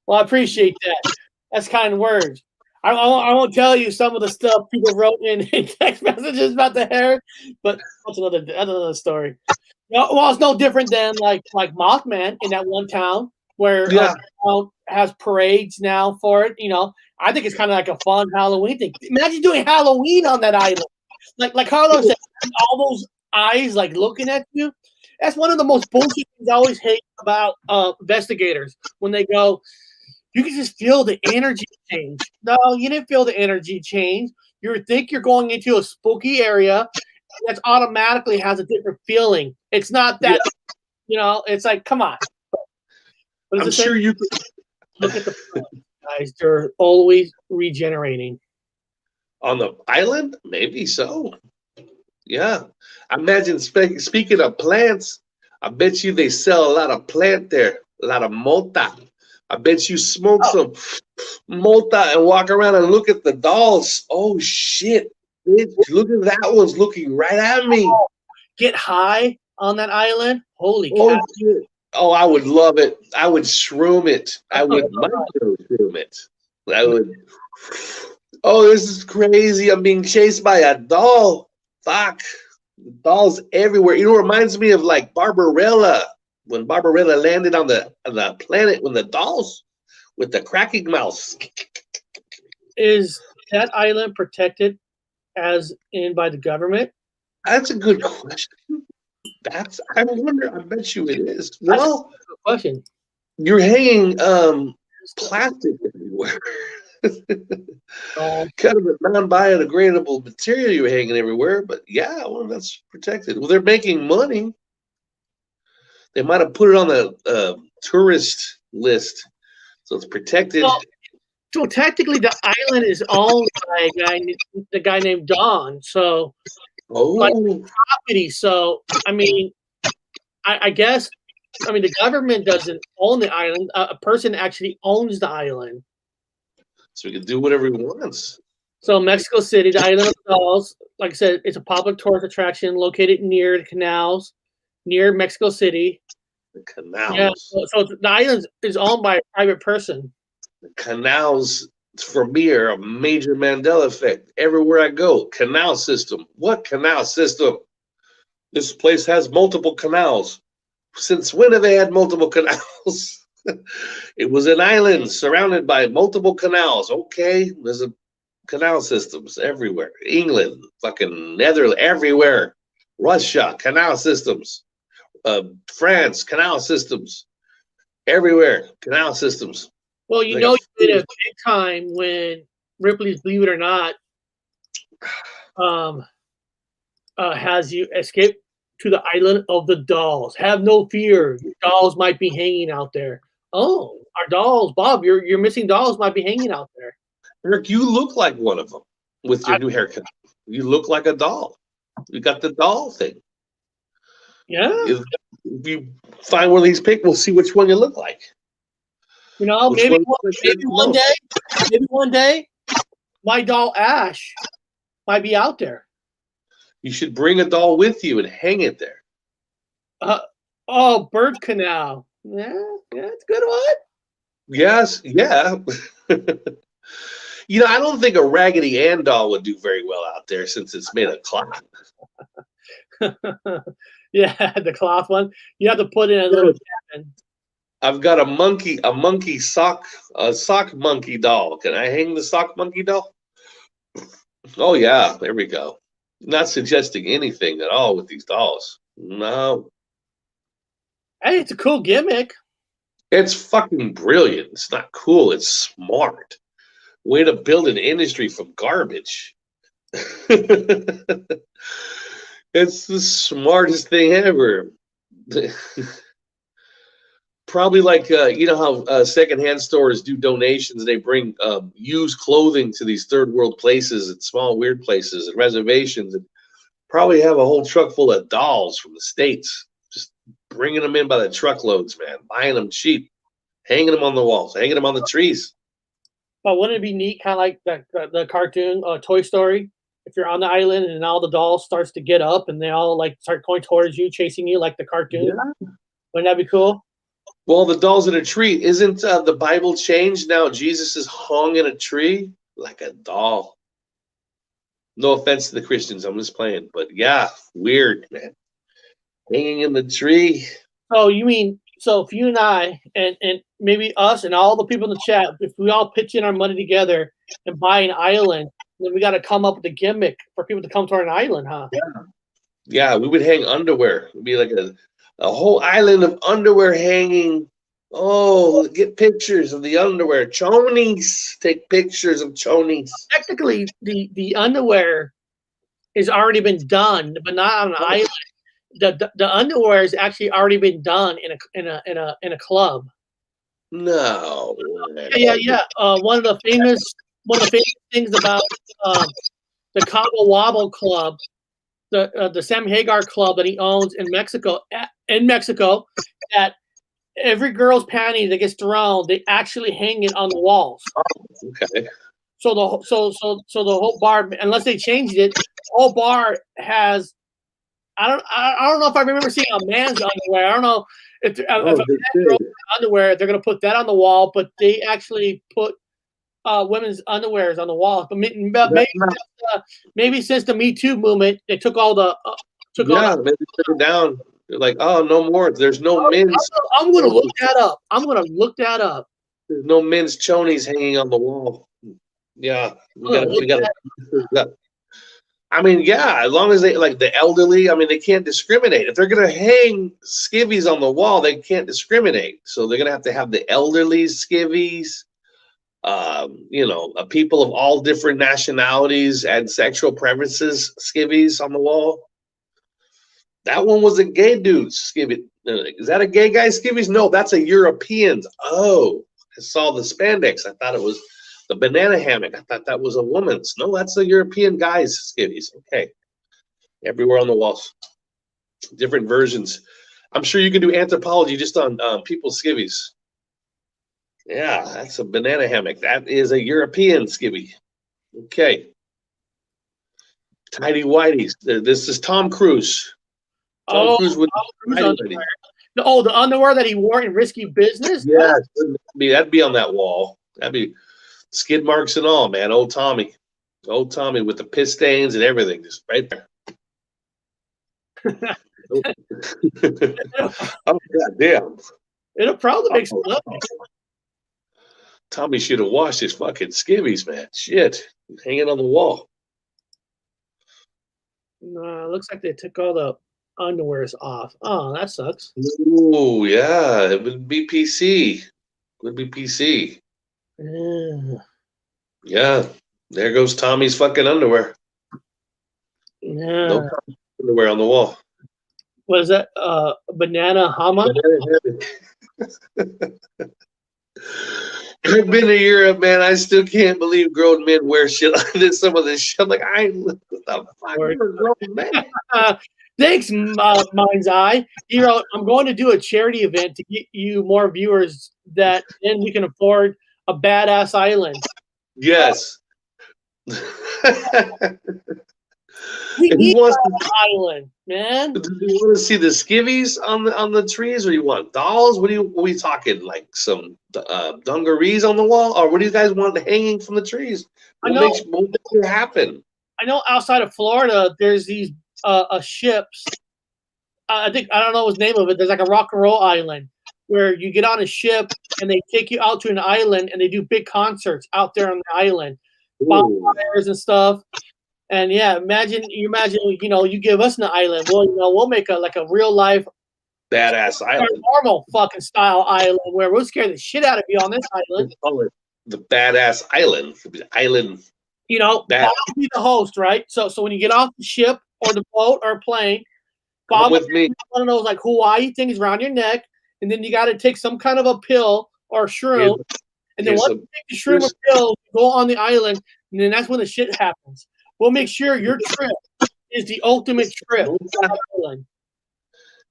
Well, I appreciate that. That's kind words. I won't tell you some of the stuff people wrote in text messages about the hair, but that's another story. Well, it's no different than like Mothman in that one town where has parades now for it. I think it's kind of like a fun Halloween thing. Imagine doing Halloween on that island, like Carlos said, all those eyes like looking at you. That's one of the most bullshit things I always hate about investigators when they go, you can just feel the energy change. No, you didn't feel the energy change. You think you're going into a spooky area that automatically has a different feeling. It's not that, it's like, come on. I'm sure you could look at the guys. They're always regenerating. On the island? Maybe so. Yeah. Imagine, speaking of plants, I bet you they sell a lot of plant there, a lot of mota. I bet you smoke some mota and walk around and look at the dolls. Oh, shit. Bitch, look at that one's looking right at me. Get high on that island? Holy cow. Shit. Oh, I would love it. I would shroom it. I would micro-shroom it. I would. Oh, this is crazy. I'm being chased by a doll. Fuck. Dolls everywhere. It reminds me of like Barbarella. When Barbarella landed on the planet when the dolls with the cracking mouths. Is that island protected as in by the government? That's a good question. I wonder. I bet you it is. Well, that's a good question. You're hanging plastic everywhere. Kind of a non-biodegradable material you're hanging everywhere, but yeah, well, that's protected. Well, they're making money. They might have put it on the tourist list, so it's protected. So technically, the island is owned by a guy named Don. So, like property. So, I mean, I guess, the government doesn't own the island. A person actually owns the island. So he can do whatever he wants. So Mexico City, the Island of Dolls, like I said, it's a public tourist attraction located near the canals, near Mexico City. The canals. Yeah, so the island is owned by a private person. The canals, for me, are a major Mandela effect. Everywhere I go, canal system. What canal system? This place has multiple canals. Since when have they had multiple canals? It was an island surrounded by multiple canals. Okay, there's a canal systems everywhere. England, fucking Netherlands, everywhere. Russia, canal systems. France, canal systems. Everywhere, canal systems. Well, you know, you did a big time when Ripley's Believe It or Not has you escape to the island of the dolls. Have no fear. Your dolls might be hanging out there. Oh, our dolls, Bob, your missing dolls might be hanging out there. Eric, you look like one of them with your new haircut. You look like a doll. You got the doll thing. Yeah. If you find one of these pics, we'll see which one you look like. You know, maybe one day, my doll Ash might be out there. You should bring a doll with you and hang it there. Bird canal. Yeah, it's a good one. Yes, yeah. You know, I don't think a Raggedy Ann doll would do very well out there since it's made of cloth. Yeah, the cloth one. You have to put in a little cabin. I've got a sock monkey doll. Can I hang the sock monkey doll? Oh yeah, there we go. Not suggesting anything at all with these dolls. No. Hey, it's a cool gimmick. It's fucking brilliant. It's not cool. It's smart. Way to build an industry from garbage. It's the smartest thing ever. Probably like, you know how secondhand stores do donations. They bring used clothing to these third world places and small weird places and reservations, and probably have a whole truck full of dolls from the States. Just bringing them in by the truckloads, man. Buying them cheap. Hanging them on the walls. Hanging them on the trees. But wouldn't it be neat, kind of like the cartoon Toy Story? If you're on the island and all the dolls starts to get up and they all like start going towards you, chasing you like the cartoon. Yeah. Wouldn't that be cool? Well, the doll's in a tree. Isn't the Bible changed now? Jesus is hung in a tree like a doll. No offense to the Christians, I'm just playing. But yeah, weird, man. Hanging in the tree. Oh, you mean, so if you and I and maybe us and all the people in the chat, if we all pitch in our money together and buy an island, then we got to come up with a gimmick for people to come to our island, huh? Yeah, we would hang underwear. It would be like a whole island of underwear hanging. Oh, get pictures of the underwear. Chonies. Take pictures of chonies. Technically, the underwear has already been done, but not on an island. The underwear has actually already been done in a club. No. Yeah. One of the famous things about the Cabo Wabo Club, the Sam Hagar Club that he owns in Mexico, that every girl's panty that gets thrown, they actually hang it on the walls. Okay. So the whole bar, unless they changed it, the whole bar has. I don't know if I remember seeing a man's underwear. I don't know if a man's underwear, they're gonna put that on the wall, but they actually put women's underwears on the wall. But maybe since the Me Too movement, they took all the maybe they took it down. They're like, oh, no more. There's no men's. I'm gonna look that up. There's no men's chonies hanging on the wall. Yeah, we got. I mean, yeah, as long as they like the elderly, I mean, they can't discriminate. If they're gonna hang skivvies on the wall, they can't discriminate. So they're gonna have to have the elderly skivvies. People of all different nationalities and sexual preferences skivvies on the wall. That one was a gay dude's skivvy. Is that a gay guy's skivvies? No, that's a European's. Oh, I saw the spandex. I thought it was the banana hammock. I thought that was a woman's. No, that's a European guy's skivvies. Okay. Everywhere on the walls. Different versions. I'm sure you can do anthropology just on people's skivvies. Yeah, that's a banana hammock. That is a European skivvy. Okay. Tidy whities. This is Tom Cruise. Tom Cruise with underwear. The underwear that he wore in Risky Business? Yeah, that'd be on that wall. That'd be skid marks and all, man. Old Tommy with the piss stains and everything, just right there. Oh, goddamn. It'll probably make some noise. Tommy should have washed his fucking skivvies, man. Shit. Hanging on the wall. No, it looks like they took all the underwears off. Oh, that sucks. Ooh, yeah. It would be PC. Would be PC. Yeah. There goes Tommy's fucking underwear. Yeah. No underwear on the wall. What is that? Banana hammock? I've been to Europe, man. I still can't believe grown men wear shit like this. Some of this shit, I'm like, what the fuck? You're a grown man. Thanks, Mind's Eye. I'm going to do a charity event to get you more viewers that then we can afford a badass island. Yes. We need an island, man. Do you want to see the skivvies on the trees, or you want dolls? What are we talking? Like some dungarees on the wall, or what do you guys want hanging from the trees? We'll make it happen. I know outside of Florida, there's these ships. I don't know the name of it. There's like a rock and roll island where you get on a ship and they take you out to an island and they do big concerts out there on the island, bonfires and stuff. And yeah, imagine you give us an island. We'll make a real life badass island, normal fucking style island where we'll scare the shit out of you on this island. Call it the badass island. Island. Bob will be the host, right? So when you get off the ship or the boat or plane, Bob with me. One of those like Hawaii things around your neck, and then you got to take some kind of a pill or shroom, and then once you take the shroom or pill, you go on the island, and then that's when the shit happens. We'll make sure your trip is the ultimate trip.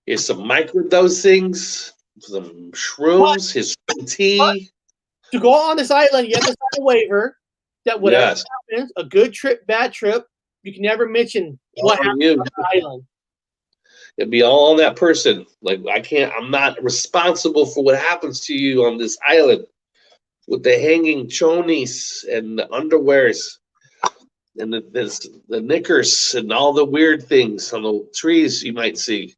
It's some microdosings, some shrooms, his tea. To go on this island, you have to sign a waiver that whatever happens, a good trip, bad trip, you can never mention what happened on the island. It'd be all on that person. Like I'm not responsible for what happens to you on this island with the hanging chonies and the underwears. And the knickers and all the weird things on the trees you might see.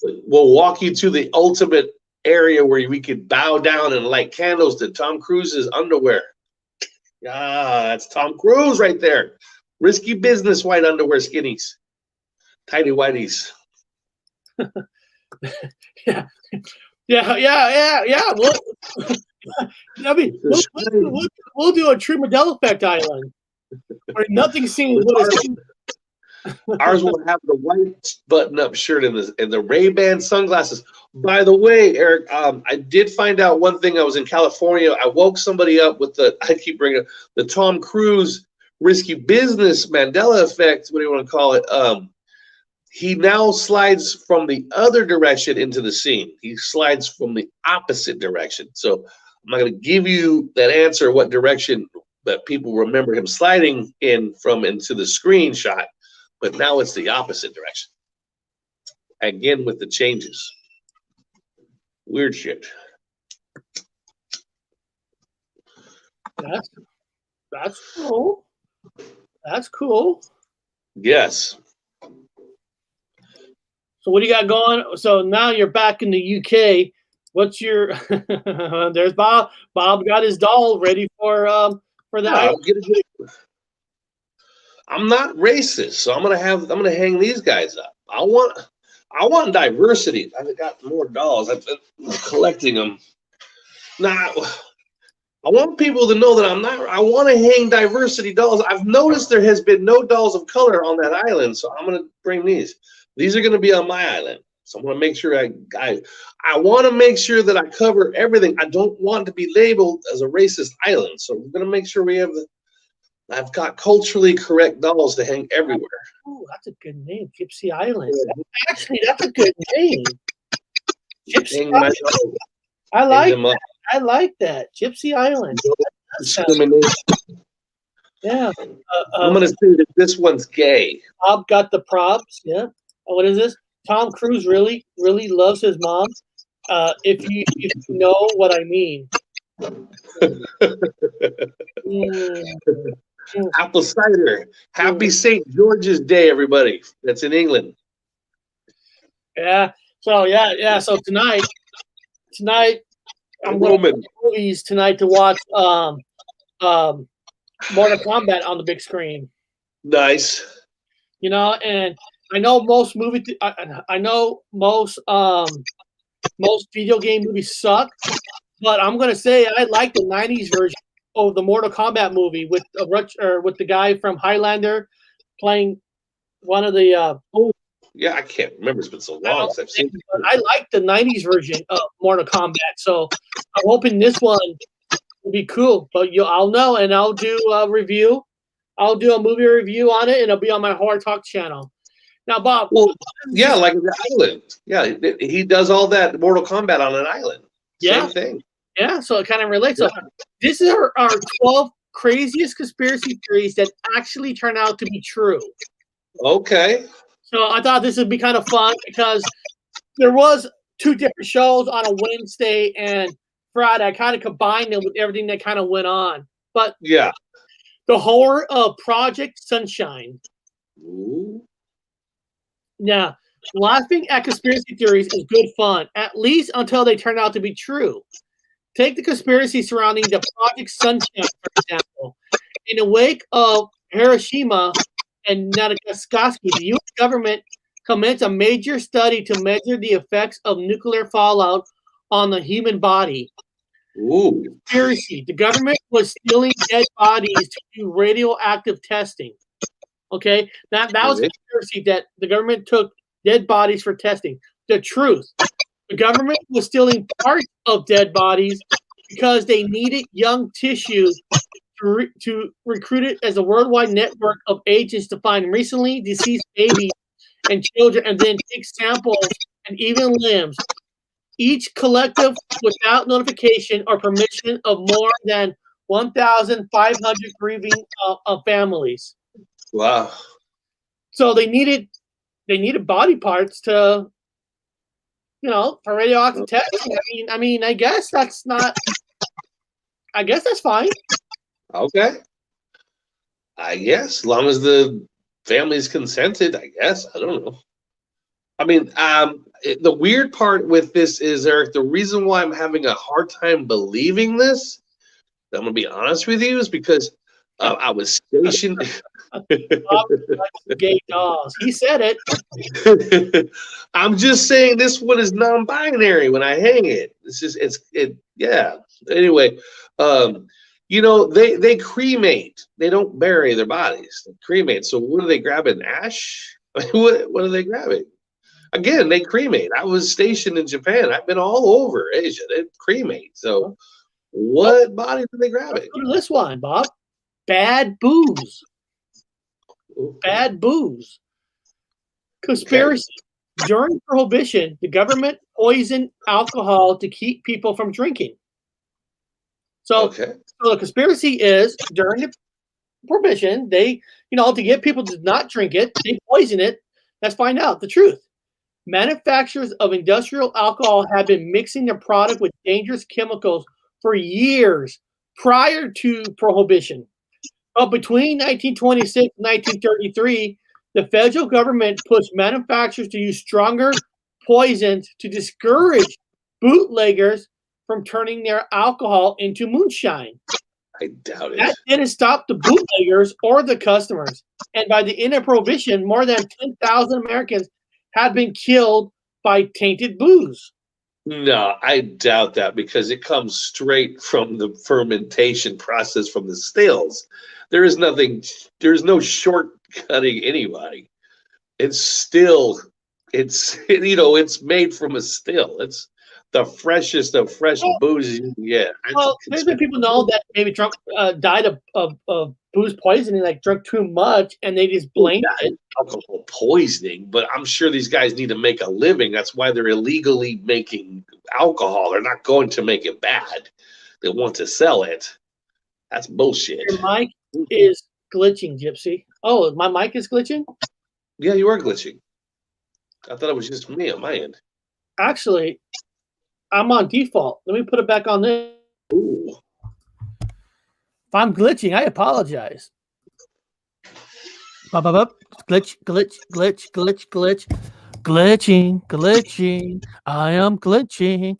We'll walk you to the ultimate area where we could bow down and light candles to Tom Cruise's underwear. That's Tom Cruise right there. Risky business, white underwear skinnies. Tidy whities. Yeah. We'll do a true Mandela Effect island. Where nothing seems Ours will have the white button-up shirt and the Ray-Ban sunglasses. By the way, Eric, I did find out one thing. I was in California. I woke somebody up with I keep bringing up the Tom Cruise risky business Mandela Effect. What do you want to call it? He now slides from the other direction into the scene. He slides from the opposite direction. So I'm not going to give you that answer what direction that people remember him sliding into the screenshot, but now it's the opposite direction. Again, with the changes. Weird shit. That's cool. That's cool. Yes. So what do you got going? So now you're back in the UK. What's your there's Bob. Bob got his doll ready for that. I'm not racist, so I'm gonna hang these guys up. I want diversity. I've got more dolls. I've been collecting them. Now, I want people to know that I want to hang diversity dolls. I've noticed there has been no dolls of color on that island, so I'm gonna bring these. These are gonna be on my island. So I'm gonna make sure I want to make sure that I cover everything. I don't want to be labeled as a racist island. So we're gonna make sure we have I've got culturally correct dolls to hang everywhere. Oh, that's a good name, Gypsy Island. Actually, that's a good name. Gypsy Island. I like that. Gypsy Island. Yeah. I'm gonna say that this one's gay. Bob got the props. Yeah. What is this? Tom Cruise really loves his mom. If you know what I mean. Apple cider. Happy St. George's Day, everybody. That's in England. Yeah. So So tonight I'm going to movies tonight to watch Mortal Kombat on the big screen. Nice. And I know most most video game movies suck, but I'm gonna say I like the '90s version of the Mortal Kombat movie with the guy from Highlander playing one of the. Yeah, I can't remember. It's been so long since I've seen it. But I like the 90s version of Mortal Kombat, so I'm hoping this one will be cool. But I'll know, and I'll do a review. I'll do a movie review on it, and it'll be on my Horror Talk channel. Now, Bob. Well, yeah, like the island. Yeah, he does all that Mortal Kombat on an island. Same thing. Yeah, so it kind of relates. So this is our 12 craziest conspiracy theories that actually turn out to be true. Okay. So I thought this would be kind of fun because there was 2 different shows on a Wednesday and Friday. I kind of combined them with everything that kind of went on. But yeah, the horror of Project Sunshine. Ooh. Now, laughing at conspiracy theories is good fun, at least until they turn out to be true. Take the conspiracy surrounding the Project Sunshine, for example. In the wake of Hiroshima and Nagasaki, the U.S. government commenced a major study to measure the effects of nuclear fallout on the human body. Ooh. Conspiracy. The government was stealing dead bodies to do radioactive testing. Okay? That was a conspiracy that the government took dead bodies for testing. The truth. The government was stealing parts of dead bodies because they needed young tissue to recruit it as a worldwide network of agents to find recently deceased babies and children and then take samples and even limbs. Each collective without notification or permission of more than 1,500 grieving families. Wow. So they needed body parts to, for radioactive testing. I mean, I guess that's fine. Okay. I guess, as long as the family's consented, I guess. I don't know. I mean, the weird part with this is, Eric, the reason why I'm having a hard time believing this, I'm going to be honest with you, is because I was stationed. Gay dolls. He said it. I'm just saying this one is non-binary when I hang it. Yeah. Anyway, they cremate. They don't bury their bodies. They cremate. So what are they grabbing? Ash? What are they grabbing? Again, they cremate. I was stationed in Japan. I've been all over Asia. They cremate. So what bodies are they grabbing? This one, Bob. Bad booze. Bad booze. Conspiracy. Okay. During Prohibition, the government poisoned alcohol to keep people from drinking. So the conspiracy is during the Prohibition, they, to get people to not drink it, they poison it. Let's find out the truth. Manufacturers of industrial alcohol have been mixing their product with dangerous chemicals for years prior to Prohibition. But between 1926 and 1933, the federal government pushed manufacturers to use stronger poisons to discourage bootleggers from turning their alcohol into moonshine. I doubt it. That didn't stop the bootleggers or the customers. And by the end of Prohibition, more than 10,000 Americans had been killed by tainted booze. No, I doubt that because it comes straight from the fermentation process from the stills. There's no shortcutting anybody. It's made from a still. It's the freshest of fresh booze you can get. Well, there's been people know that maybe drunk died of booze poisoning, like drunk too much, and they just blamed it. Alcohol poisoning, but I'm sure these guys need to make a living. That's why they're illegally making alcohol. They're not going to make it bad. They want to sell it. That's bullshit. Your mic is glitching, Gypsy. Oh, my mic is glitching? Yeah, you are glitching. I thought it was just me on my end. Actually, I'm on default. Let me put it back on there. Ooh. If I'm glitching, I apologize. Glitch. Glitching. I am glitching.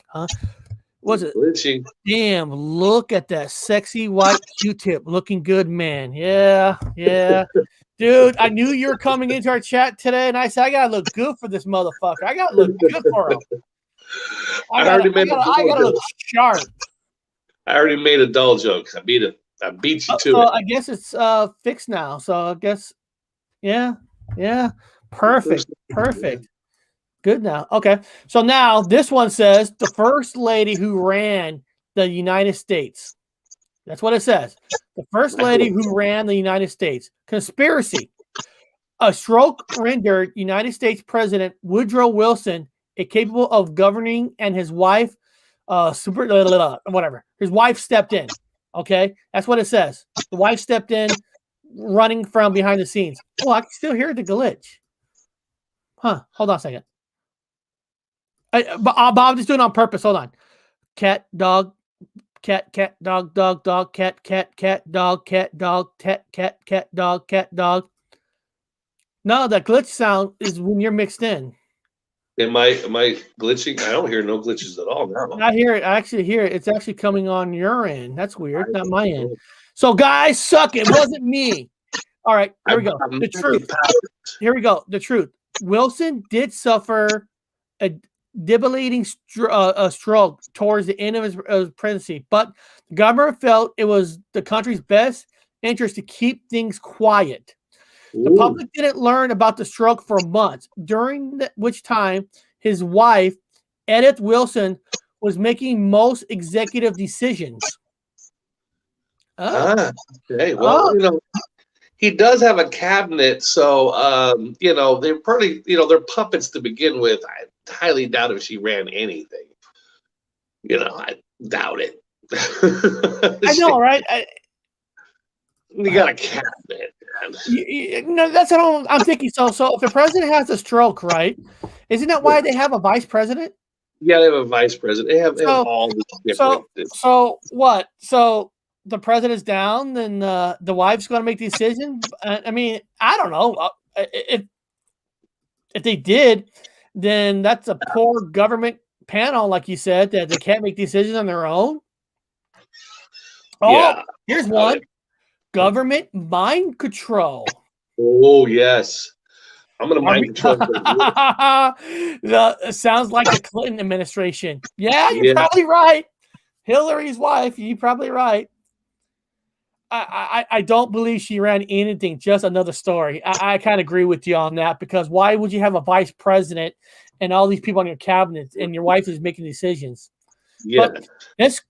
What's it? Glitching. Damn, look at that sexy white Q-tip looking good, man. Yeah. Dude, I knew you were coming into our chat today, and I said, I got to look good for this motherfucker. I got to look good for him. I gotta look sharp. I already made a dull joke. I beat you to it. I guess it's fixed now. So I guess, yeah. Perfect. Good now. Okay. So now this one says the first lady who ran the United States. That's what it says. The first lady who ran the United States. Conspiracy. A stroke rendered United States President Woodrow Wilson incapable of governing, and his wife, whatever. His wife stepped in. Okay, that's what it says. The wife stepped in, running from behind the scenes. Oh, I can still hear the glitch. Huh? Hold on a second. Bob, I'm just doing it on purpose. Hold on. Cat, dog, cat, dog, dog, dog, cat, dog, cat, dog, cat, dog. No, the glitch sound is when you're mixed in. Am I glitching? I don't hear no glitches at all now. I hear it. I actually hear it. It's actually coming on your end. That's weird. Not my end. So guys, suck it. It wasn't me. All right, here we go. The truth. Here we go. The truth. Wilson did suffer a debilitating stroke towards the end of his presidency, but the government felt it was the country's best interest to keep things quiet. The public didn't learn about the stroke for months, during which time his wife, Edith Wilson, was making most executive decisions. Okay. Well, he does have a cabinet, so they're probably they're puppets to begin with. I highly doubt if she ran anything. I doubt it. I know, right? You got a cabinet. That's what I'm thinking. So if the president has a stroke, right? Isn't that why they have a vice president? Yeah, they have a vice president. They have all these different. So what? So the president's down, then the wife's going to make the decision. I mean, I don't know. If they did, then that's a poor government panel, like you said, that they can't make decisions on their own. Oh, yeah. Here's one. Government mind control. Oh, yes. I'm going to mind control. It sounds like the Clinton administration. Yeah, you're probably right. Hillary's wife, you're probably right. I don't believe she ran anything, just another story. I kind of agree with you on that, because why would you have a vice president and all these people on your cabinet and your wife is making decisions? Yeah. But let's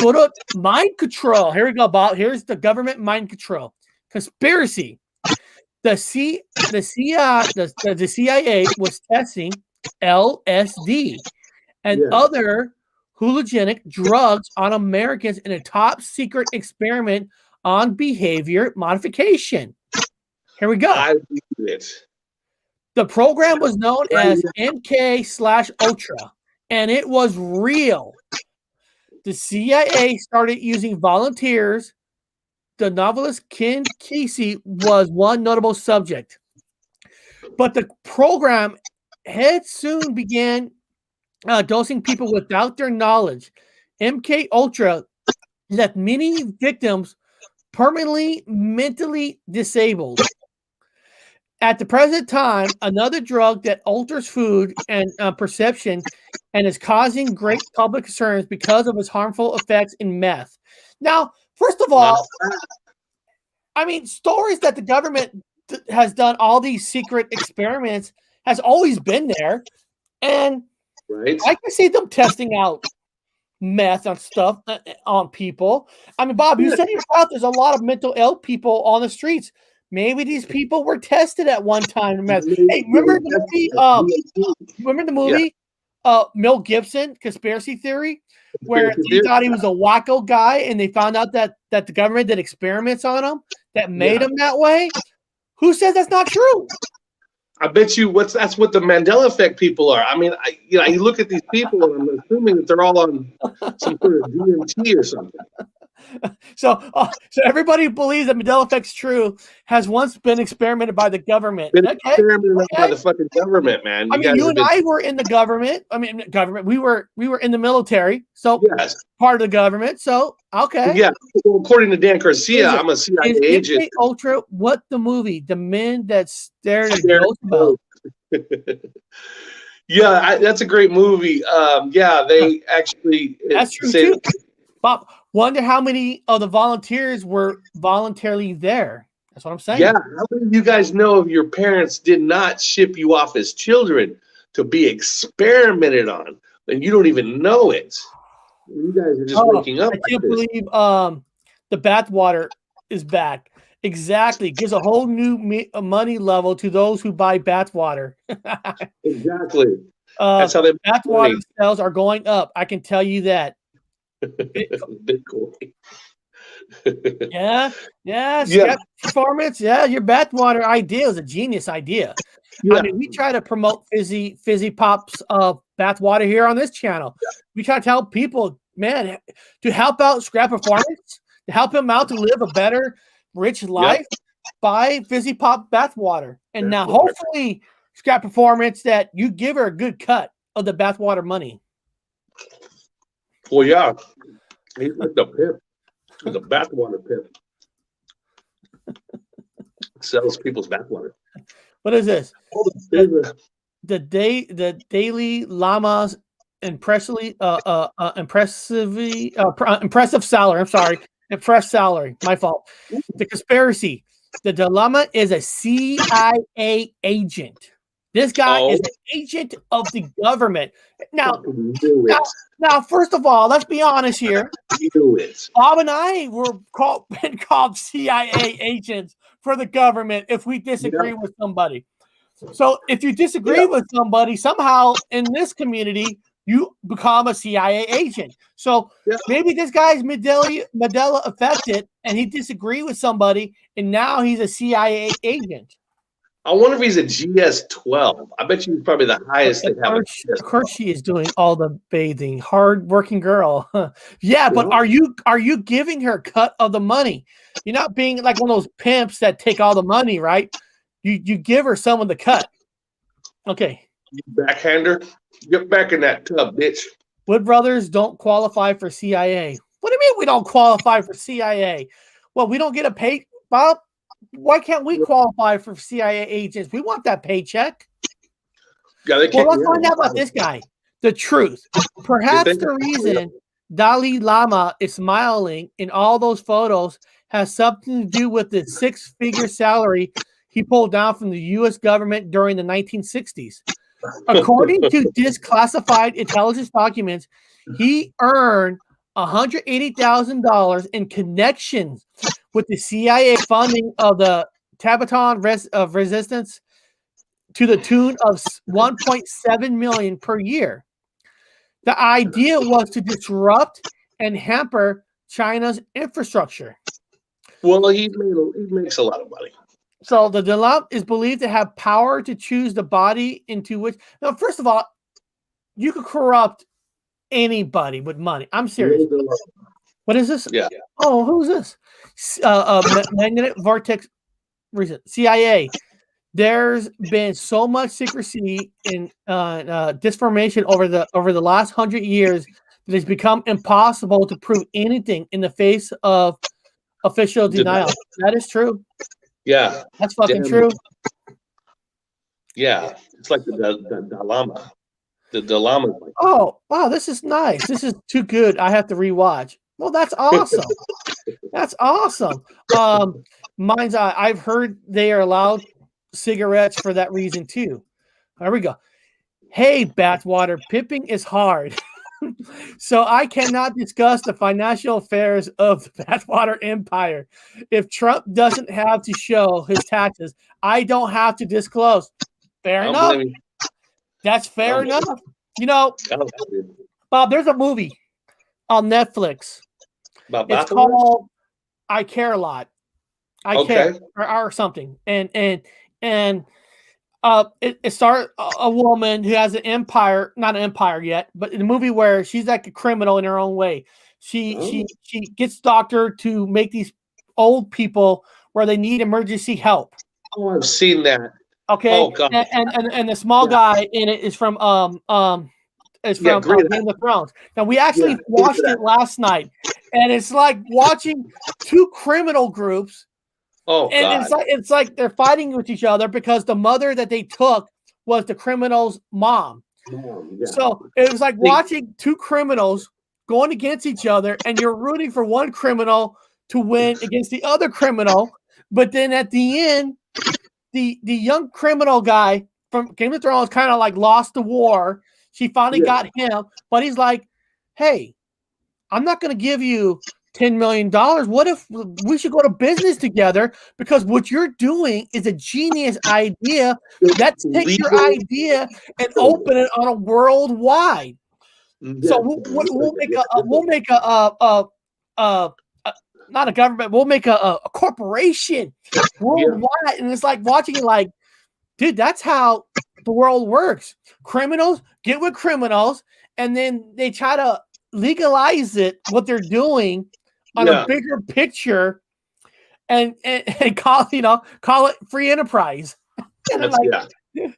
go to mind control. Here we go, Bob. Here's the government mind control. Conspiracy. The CIA was testing LSD and other hallucinogenic drugs on Americans in a top secret experiment on behavior modification. Here we go. I believe it. The program was known as MK/Ultra, and it was real. The CIA started using volunteers. The novelist Ken Kesey was one notable subject. But the program had soon began dosing people without their knowledge. MK/Ultra left many victims permanently mentally disabled. At the present time, another drug that alters food and perception and is causing great public concerns because of its harmful effects in meth. Now, first of all, I mean, stories that the government has done all these secret experiments has always been there. And I can see them testing out meth and stuff on people. I mean, Bob, you said yourself there's a lot of mental ill people on the streets. Maybe these people were tested at one time. Hey, remember the movie? Mel Gibson, Conspiracy Theory, where he thought he was a wacko guy, and they found out that the government did experiments on him that made him that way. Who says that's not true? I bet you that's what the Mandela Effect people are. I mean, you look at these people, and I'm assuming that they're all on some sort of DMT or something. So everybody who believes that Mandela Effect's true has once been experimented by the government. Experimented by the fucking government, man. You and I were in the government. We were in the military, so part of the government. So okay. Yeah. Well, according to Dan Garcia, I'm a CIA agent. Ultra, what the movie? The men that stared at ghost boat. Yeah, that's a great movie. They actually. That's true too. Bob, wonder how many of the volunteers were voluntarily there. That's what I'm saying. Yeah, how many of you guys know if your parents did not ship you off as children to be experimented on, and you don't even know it? You guys are just waking up. I can't believe the bathwater is back. Exactly. Gives a whole new money level to those who buy bathwater. Exactly. That's how they bathwater sales are going up. I can tell you that. Bitcoin. Yeah. Performance. Yeah, your bathwater idea is a genius idea. Yeah. I mean, we try to promote fizzy pops of bathwater here on this channel. We try to tell people, man, to help out Scrap Performance, to help him out to live a better, rich life, buy fizzy pop bathwater. And now, hopefully, Scrap Performance, that you give her a good cut of the bathwater money. Well, yeah, he's like the pimp. The bathwater pimp sells people's bathwater. What is this? The Daily Lama's impressive salary. I'm sorry, impressed salary. My fault. The conspiracy. The Dalai is a CIA agent. This guy is an agent of the government. Now, first of all, let's be honest here. Bob and I were been called CIA agents for the government if we disagree with somebody. So if you disagree with somebody, somehow in this community, you become a CIA agent. So maybe this guy's Mandela affected and he disagreed with somebody, and now he's a CIA agent. I wonder if he's a GS-12. I bet you he's probably the highest they have. Of course, she is doing all the bathing. Hard-working girl. Yeah, but are you giving her a cut of the money? You're not being like one of those pimps that take all the money, right? You give her some of the cut. Okay. You backhander. Get back in that tub, bitch. Wood Brothers don't qualify for CIA. What do you mean we don't qualify for CIA? Well, we don't get a pay, Bob. Why can't we qualify for CIA agents? We want that paycheck. Yeah, let's find out about this guy. The truth. Perhaps the reason Dalai Lama is smiling in all those photos has something to do with the 6-figure salary he pulled down from the U.S. government during the 1960s. According to declassified intelligence documents, he earned $180,000 in connections with the CIA funding of the Tibetan of resistance to the tune of $1.7 million per year. The idea was to disrupt and hamper China's infrastructure. Well, he makes a lot of money. So the Dalai is believed to have power to choose the body into which. Now, first of all, you could corrupt anybody with money. I'm serious. What is this? Yeah. Oh, who's this? Magnetic Vortex reason. CIA. There's been so much secrecy in disformation over the last 100 years that it's become impossible to prove anything in the face of official denial. That is true. Yeah. That's fucking true. Yeah. It's like the Dalai. The Dalai. Oh, wow, this is nice. This is too good. I have to rewatch. Well, that's awesome. That's awesome. Mind's Eye. I've heard they are allowed cigarettes for that reason too. There we go. Hey, bathwater, pimping is hard. So I cannot discuss the financial affairs of the bathwater empire. If Trump doesn't have to show his taxes, I don't have to disclose. Fair enough. That's fair enough. You know, Bob, there's a movie on Netflix. It's called I Care a Lot. I Care or something. And it starts a woman who has an empire, not an empire yet, but in a movie where she's like a criminal in her own way. She gets doctored to make these old people where they need emergency help. Oh, I've seen that. Okay. Oh, God. And the small guy in it is from Game of Thrones. Now we actually watched it last night, and it's like watching two criminal groups. Oh, and God. it's like they're fighting with each other because the mother that they took was the criminal's mom. So it was like watching two criminals going against each other, and you're rooting for one criminal to win against the other criminal. But then at the end, the young criminal guy from Game of Thrones kind of like lost the war. She finally got him, but he's like, hey, I'm not going to give you $10 million. What if we should go to business together? Because what you're doing is a genius idea. Let's take your idea and open it on a worldwide. So we'll make not a government. We'll make a corporation worldwide, and it's like watching it. Like, dude, that's how the world works. Criminals get with criminals, and then they try to legalize it. What they're doing on a bigger picture, and call it free enterprise. And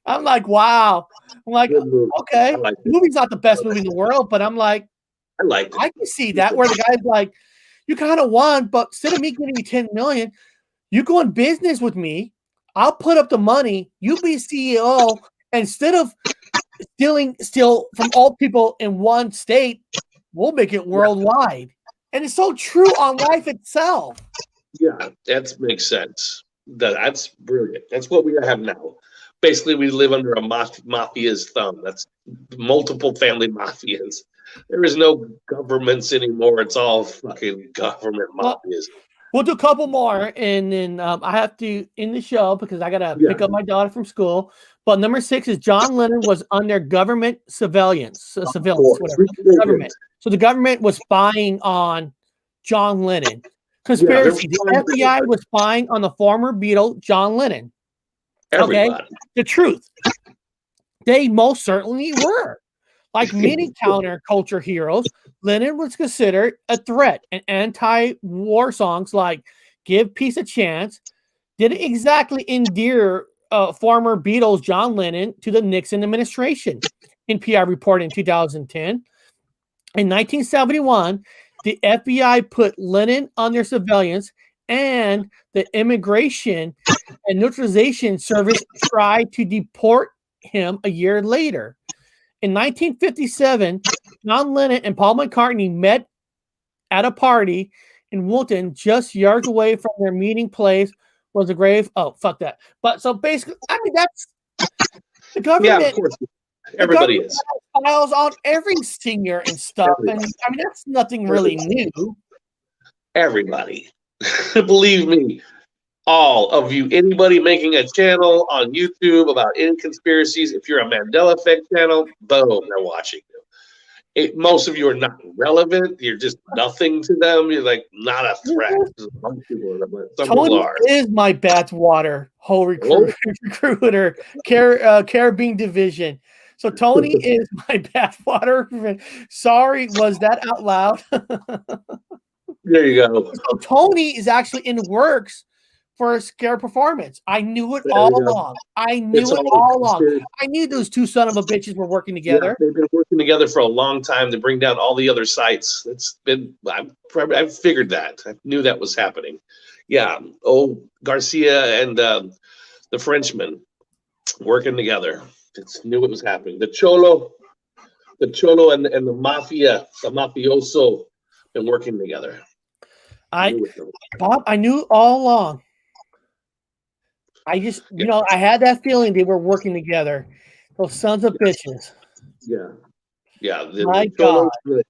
I'm like, wow. I'm like, okay, the movie's not the best movie in the world, but I'm like, I can see that where the guy's like, you kind of won, but instead of me giving you 10 million, you go in business with me. I'll put up the money. You be CEO. Instead of steal from all people in one state, we'll make it worldwide. And it's so true on life itself. Yeah, that makes sense. That's brilliant. That's what we have now. Basically, we live under a mafia's thumb. That's multiple family mafias. There is no governments anymore. It's all fucking government mafias. We'll do a couple more, and then I have to end the show because I got to pick up my daughter from school. But number 6 is John Lennon was under government surveillance, government. So the government was spying on John Lennon. Conspiracy. The FBI was spying on the former Beatle, John Lennon. Everybody. Okay, the truth. They most certainly were. Like many counterculture heroes, Lennon was considered a threat, and anti-war songs like "Give Peace a Chance" didn't exactly endear former Beatles John Lennon to the Nixon administration. NPR reported in 2010. In 1971, the FBI put Lennon under surveillance, and the Immigration and Neutralization Service tried to deport him a year later. In 1957, John Lennon and Paul McCartney met at a party in Wilton, just yards away from their meeting place was a grave. Oh, fuck that. But so basically, I mean, that's the government. Yeah, of course. Everybody is. Files on every singer and stuff. And I mean, that's nothing really new. Everybody. Believe me, all of you, anybody making a channel on YouTube about any conspiracies, if you're a Mandela Effect channel, boom, they're watching you. Most of you are not relevant. You're just nothing to them. You're like not a threat. Some people are. Is my bathwater whole recruiter, Caribbean division. So Tony is my bathwater. Sorry, was that out loud? There you go. So Tony is actually in the works for a scare performance. I knew it all along. I knew those two son of a bitches were working together. Yeah, they've been working together for a long time to bring down all the other sites. I've figured that. I knew that was happening. Yeah. Oh, Garcia and the Frenchman working together. Just knew it was happening. The Cholo and the mafia, the mafioso, been working together. Bob, I knew all along. I just, I had that feeling they were working together. Those sons of bitches. Yeah. Yeah. The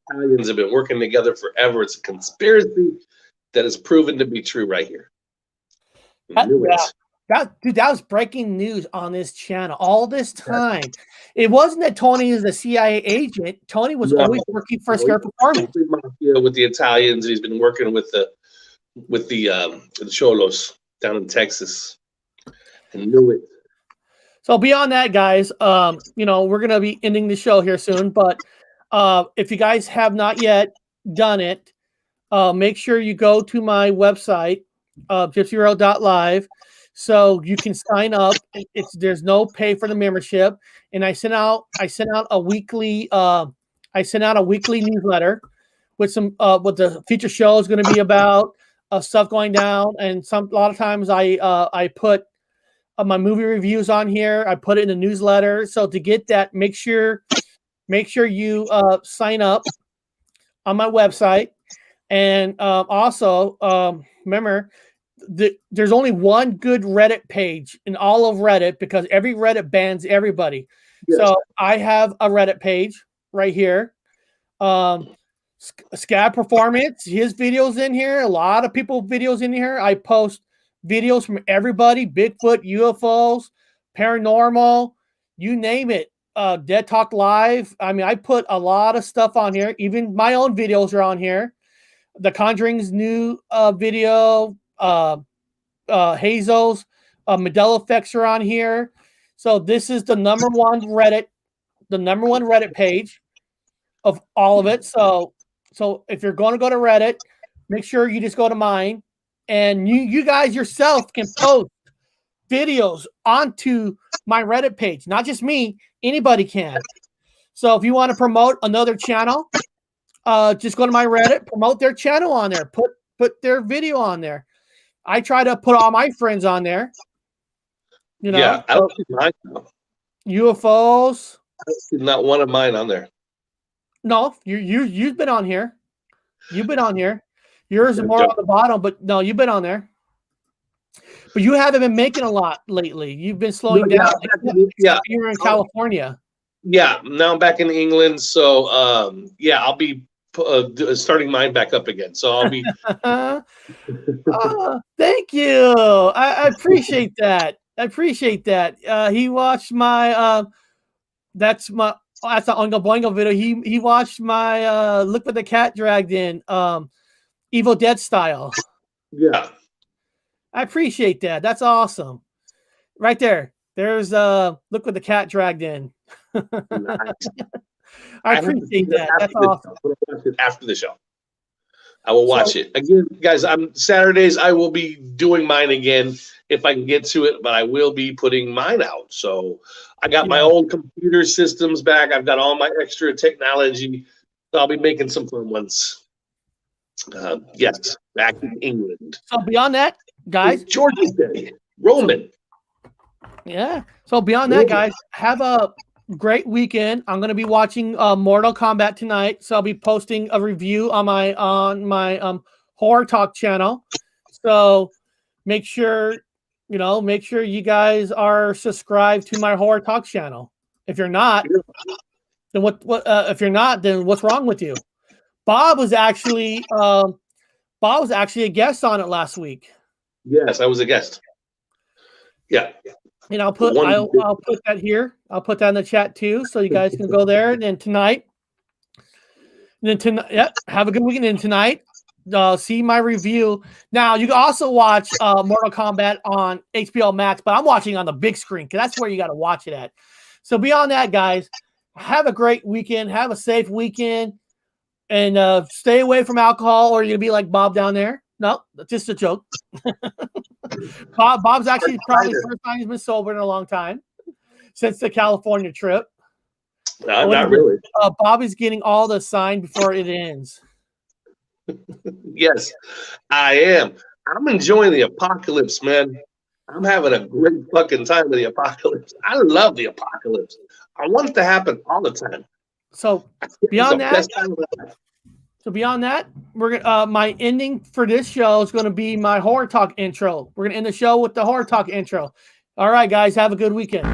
Italians have been working together forever. It's a conspiracy that is proven to be true right here. That was breaking news on this channel all this time. It wasn't that Tony is a CIA agent. Tony was always working for a scare performance. With the Italians, he's been working with the Cholos down in Texas. I knew it. So beyond that, guys, we're gonna be ending the show here soon. But if you guys have not yet done it, make sure you go to my website, gypsyroad.live. So you can sign up. There's no pay for the membership, and I sent out a weekly newsletter with some what the future show is going to be about, stuff going down, and a lot of times I put my movie reviews on here. I put it in the newsletter. So to get that, make sure you sign up on my website, and also remember. there's only one good Reddit page in all of Reddit because every Reddit bans everybody. Yes. So I have a Reddit page right here. Scab Performance, his videos in here. A lot of people videos in here. I post videos from everybody: Bigfoot, UFOs, paranormal, you name it. Dead Talk Live. I mean, I put a lot of stuff on here. Even my own videos are on here. The Conjuring's new video, Hazel's, Mandela Effects are on here. So this is the number one Reddit page of all of it. So if you're going to go to Reddit, make sure you just go to mine, and you guys yourself can post videos onto my Reddit page. Not just me, anybody can. So if you want to promote another channel, just go to my Reddit, promote their channel on there, put their video on there. I try to put all my friends on there. You know, yeah, I don't see mine. UFOs. I see not one of mine on there. No, you've been on here. You've been on here. Yours is more on the bottom, but no, you've been on there. But you haven't been making a lot lately. You've been slowing down. Yeah, you're in California. Yeah, now I'm back in England, so yeah, I'll be starting mine back up again. So I'll be. Thank you. I appreciate that. I appreciate that. He watched my. That's the Oingo Boingo video. He watched my Look What the Cat Dragged In, Evil Dead style. Yeah. I appreciate that. That's awesome. Right there. There's Look What the Cat Dragged In. Nice. I appreciate that. That's awesome. After the show, I will watch it again, guys. Saturdays. I will be doing mine again if I can get to it, but I will be putting mine out. So I got my old computer systems back. I've got all my extra technology. So I'll be making some fun ones. Yes, back in England. So beyond that, guys, it's George's Day, Roman. Yeah. So beyond that, guys, have a great weekend. I'm going to be watching Mortal Kombat tonight, so I'll be posting a review on my Horror Talk channel. So make sure you guys are subscribed to my Horror Talk channel. If you're not, then then what's wrong with you? Bob was actually a guest on it last week. Yes, I was a guest. Yeah. And I'll put that here. I'll put that in the chat too, so you guys can go there. And then tonight, have a good weekend. And tonight, see my review. Now you can also watch Mortal Kombat on HBO Max, but I'm watching on the big screen because that's where you got to watch it at. So beyond that, guys, have a great weekend. Have a safe weekend, and stay away from alcohol, or you're gonna be like Bob down there. No, that's just a joke. Bob's actually probably the first time he's been sober in a long time since the California trip. No, not really. Bob is getting all the sign before it ends. Yes, I am. I'm enjoying the apocalypse, man. I'm having a great fucking time with the apocalypse. I love the apocalypse. I want it to happen all the time. So beyond that, we're gonna my ending for this show is gonna be my Horror Talk intro. We're gonna end the show with the Horror Talk intro. All right, guys, have a good weekend.